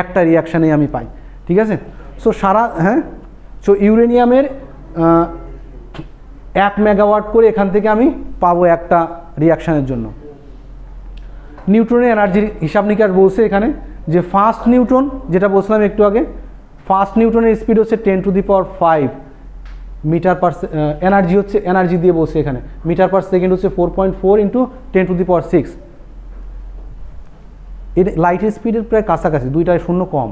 একটা রিয়াকশানে আমি পাই, ঠিক আছে। সো সো ইউরেনিয়ামের 1 মেগাওয়াট করে এখান থেকে আমি পাবো একটা রিয়াকশানের জন্য। নিউট্রনের এনার্জির হিসাব নিকাশ বলছে এখানে যে ফার্স্ট নিউট্রন, যেটা বলছিলাম একটু আগে, ফার্স্ট নিউট্রনের স্পিড হচ্ছে 10⁵ মিটার পার, এনার্জি হচ্ছে, এনার্জি দিয়ে বলছে এখানে মিটার পার সেকেন্ড হচ্ছে 4.4 × 10⁶। এর লাইট স্পিডের প্রায় কাছাকাছি, 2টায় 0 কম,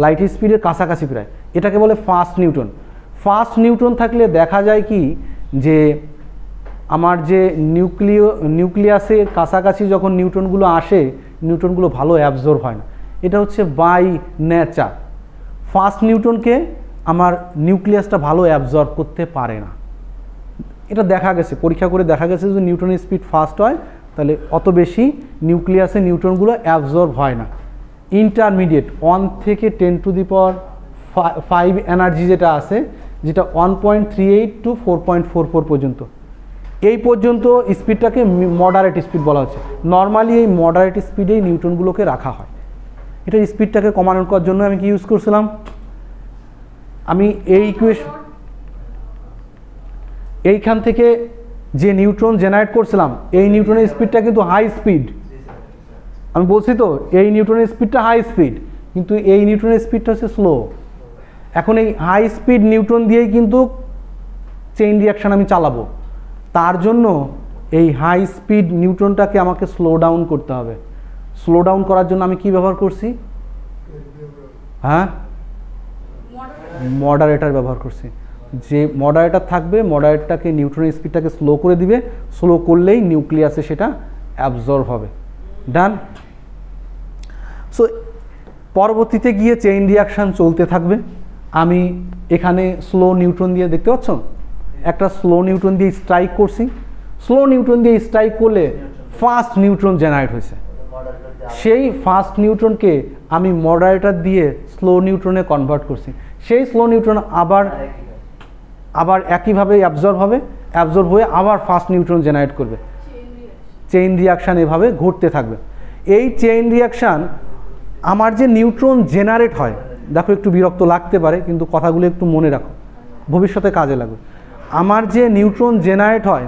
লাইট স্পিডের কাছাকাছি প্রায়, এটাকে বলে ফার্স্ট নিউট্রন। ফার্স্ট নিউট্রন থাকলে দেখা যায় কি যে আমার যে নিউক্লিয়াসের কাছাকাছি যখন নিউট্রনগুলো আসে, নিউট্রনগুলো ভালো অ্যাবজর্ব হয় না, এটা হচ্ছে বাই নেচার। ফার্স্ট নিউট্রনকে আমার নিউক্লিয়াসটা ভালো অ্যাবজর্ব করতে পারে না, এটা দেখা গেছে, পরীক্ষা করে দেখা গেছে যদি নিউট্রনের স্পিড ফাস্ট হয় তাহলে অত বেশি নিউক্লিয়াসে নিউট্রনগুলো অ্যাবজর্ব হয় না। ইন্টারমিডিয়েট 1 থেকে 10⁵ এনার্জি যেটা আছে, যেটা 1.38 to 4.44 পর্যন্ত, এই পর্যন্ত স্পিডটাকে মডারেট স্পিড বলা হচ্ছে। নর্মালি এই মডারেট স্পিডেই নিউট্রনগুলোকে রাখা হয়। এটার স্পিডটাকে কমানোর করার জন্য আমি কি ইউজ করছিলাম, আমি এই ইকুয়েশন, এইখান থেকে যে নিউট্রন জেনারেট করছিলাম, এই নিউট্রনের স্পিডটা কিন্তু হাই স্পিড, আমি বলছি তো এই নিউট্রনের স্পিডটা হাই স্পিড, কিন্তু এই নিউট্রনের স্পিডটা হচ্ছে স্লো। এখন এই হাই স্পিড নিউট্রন দিয়েই কিন্তু চেইন রিয়াকশান আমি চালাবো, তার জন্য এই হাই স্পিড নিউট্রনটাকে আমাকে স্লো ডাউন করতে হবে। স্লো ডাউন করার জন্য আমি কি ব্যবহার করছি, হ্যাঁ, মডারেটর ব্যবহার করছি। যে মডারেটর থাকবে, মডারেটরটাকে নিউট্রনের স্পিডটাকে স্লো করে দিবে, স্লো করলেই নিউক্লিয়াসে সেটা অ্যাবজর্ব হবে। ডান। সো পরবর্তীতে গিয়ে চেইন রিয়াকশান চলতে থাকবে। আমি এখানে স্লো নিউট্রন দিয়ে, দেখতে পাচ্ছ একটা স্লো নিউট্রন দিয়ে স্ট্রাইক করছি, স্লো নিউট্রন দিয়ে স্ট্রাইক করলে ফাস্ট নিউট্রন জেনারেট হয়েছে, সেই ফাস্ট নিউট্রনকে আমি মডারেটর দিয়ে স্লো নিউট্রনে কনভার্ট করছি, সেই স্লো নিউট্রন আবার একইভাবে অ্যাবজর্ব হবে, অ্যাবজর্ব হয়ে আবার ফাস্ট নিউট্রন জেনারেট করবে। চেইন রিয়াকশান এভাবে ঘটতে থাকবে। এই চেইন রিয়াকশান আমার যে নিউট্রন জেনারেট হয়, দেখো একটু বিরক্ত লাগতে পারে কিন্তু কথাগুলো একটু মনে রাখো, ভবিষ্যতে কাজে লাগবে। আমার যে নিউট্রন জেনারেট হয়,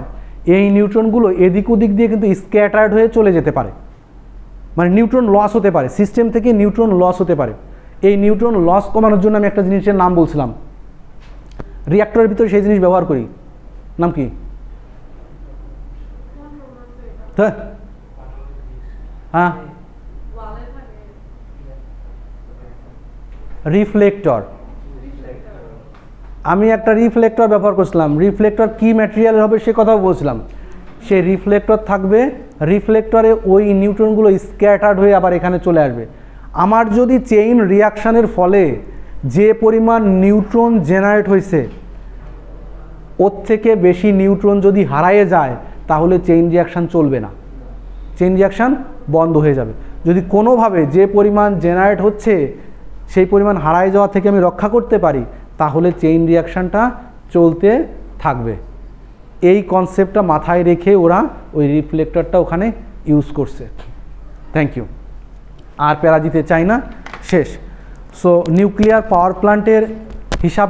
এই নিউট্রনগুলো এদিক ওদিক দিয়ে কিন্তু স্ক্যাটার্ড হয়ে চলে যেতে পারে, মানে নিউট্রন লস হতে পারে, সিস্টেম থেকে নিউট্রন লস হতে পারে। এই নিউট্রন লস কমানোর জন্য আমি একটা জিনিসের নাম বলছিলাম, রিঅ্যাক্টরের ভিতরে সেই জিনিস ব্যবহার করি, নাম কি, হ্যাঁ, রিফ্লেক্টর। আমি একটা রিফ্লেক্টর ব্যবহার করছিলাম, রিফ্লেক্টর কি ম্যাটেরিয়ালের হবে সে কথাও বলছিলাম। সেই রিফ্লেক্টর থাকবে, রিফ্লেক্টরে ওই নিউট্রনগুলো স্ক্যাটার্ড হয়ে আবার এখানে চলে আসবে। আমার যদি চেইন রিয়াকশানের ফলে যে পরিমাণ নিউট্রন জেনারেট হয়েছে, ওর থেকে বেশি নিউট্রন যদি হারিয়ে যায় তাহলে চেইন রিয়াকশান চলবে না, চেইন রিয়াকশান বন্ধ হয়ে যাবে। যদি কোনোভাবে যে পরিমাণ জেনারেট হচ্ছে সেই পরিমাণ হারিয়ে যাওয়া থেকে আমি রক্ষা করতে পারি, তাহলে চেইন রিয়াকশানটা চলতে থাকবে। এই কনসেপ্টটা মাথায় রেখে ওরা ওই রিফ্লেক্টরটা ওখানে ইউজ করছে। Thank you. আর প্যারা দিতে চাই না, শেষ। সো নিউক্লিয়ার পাওয়ার প্ল্যান্টের হিসাব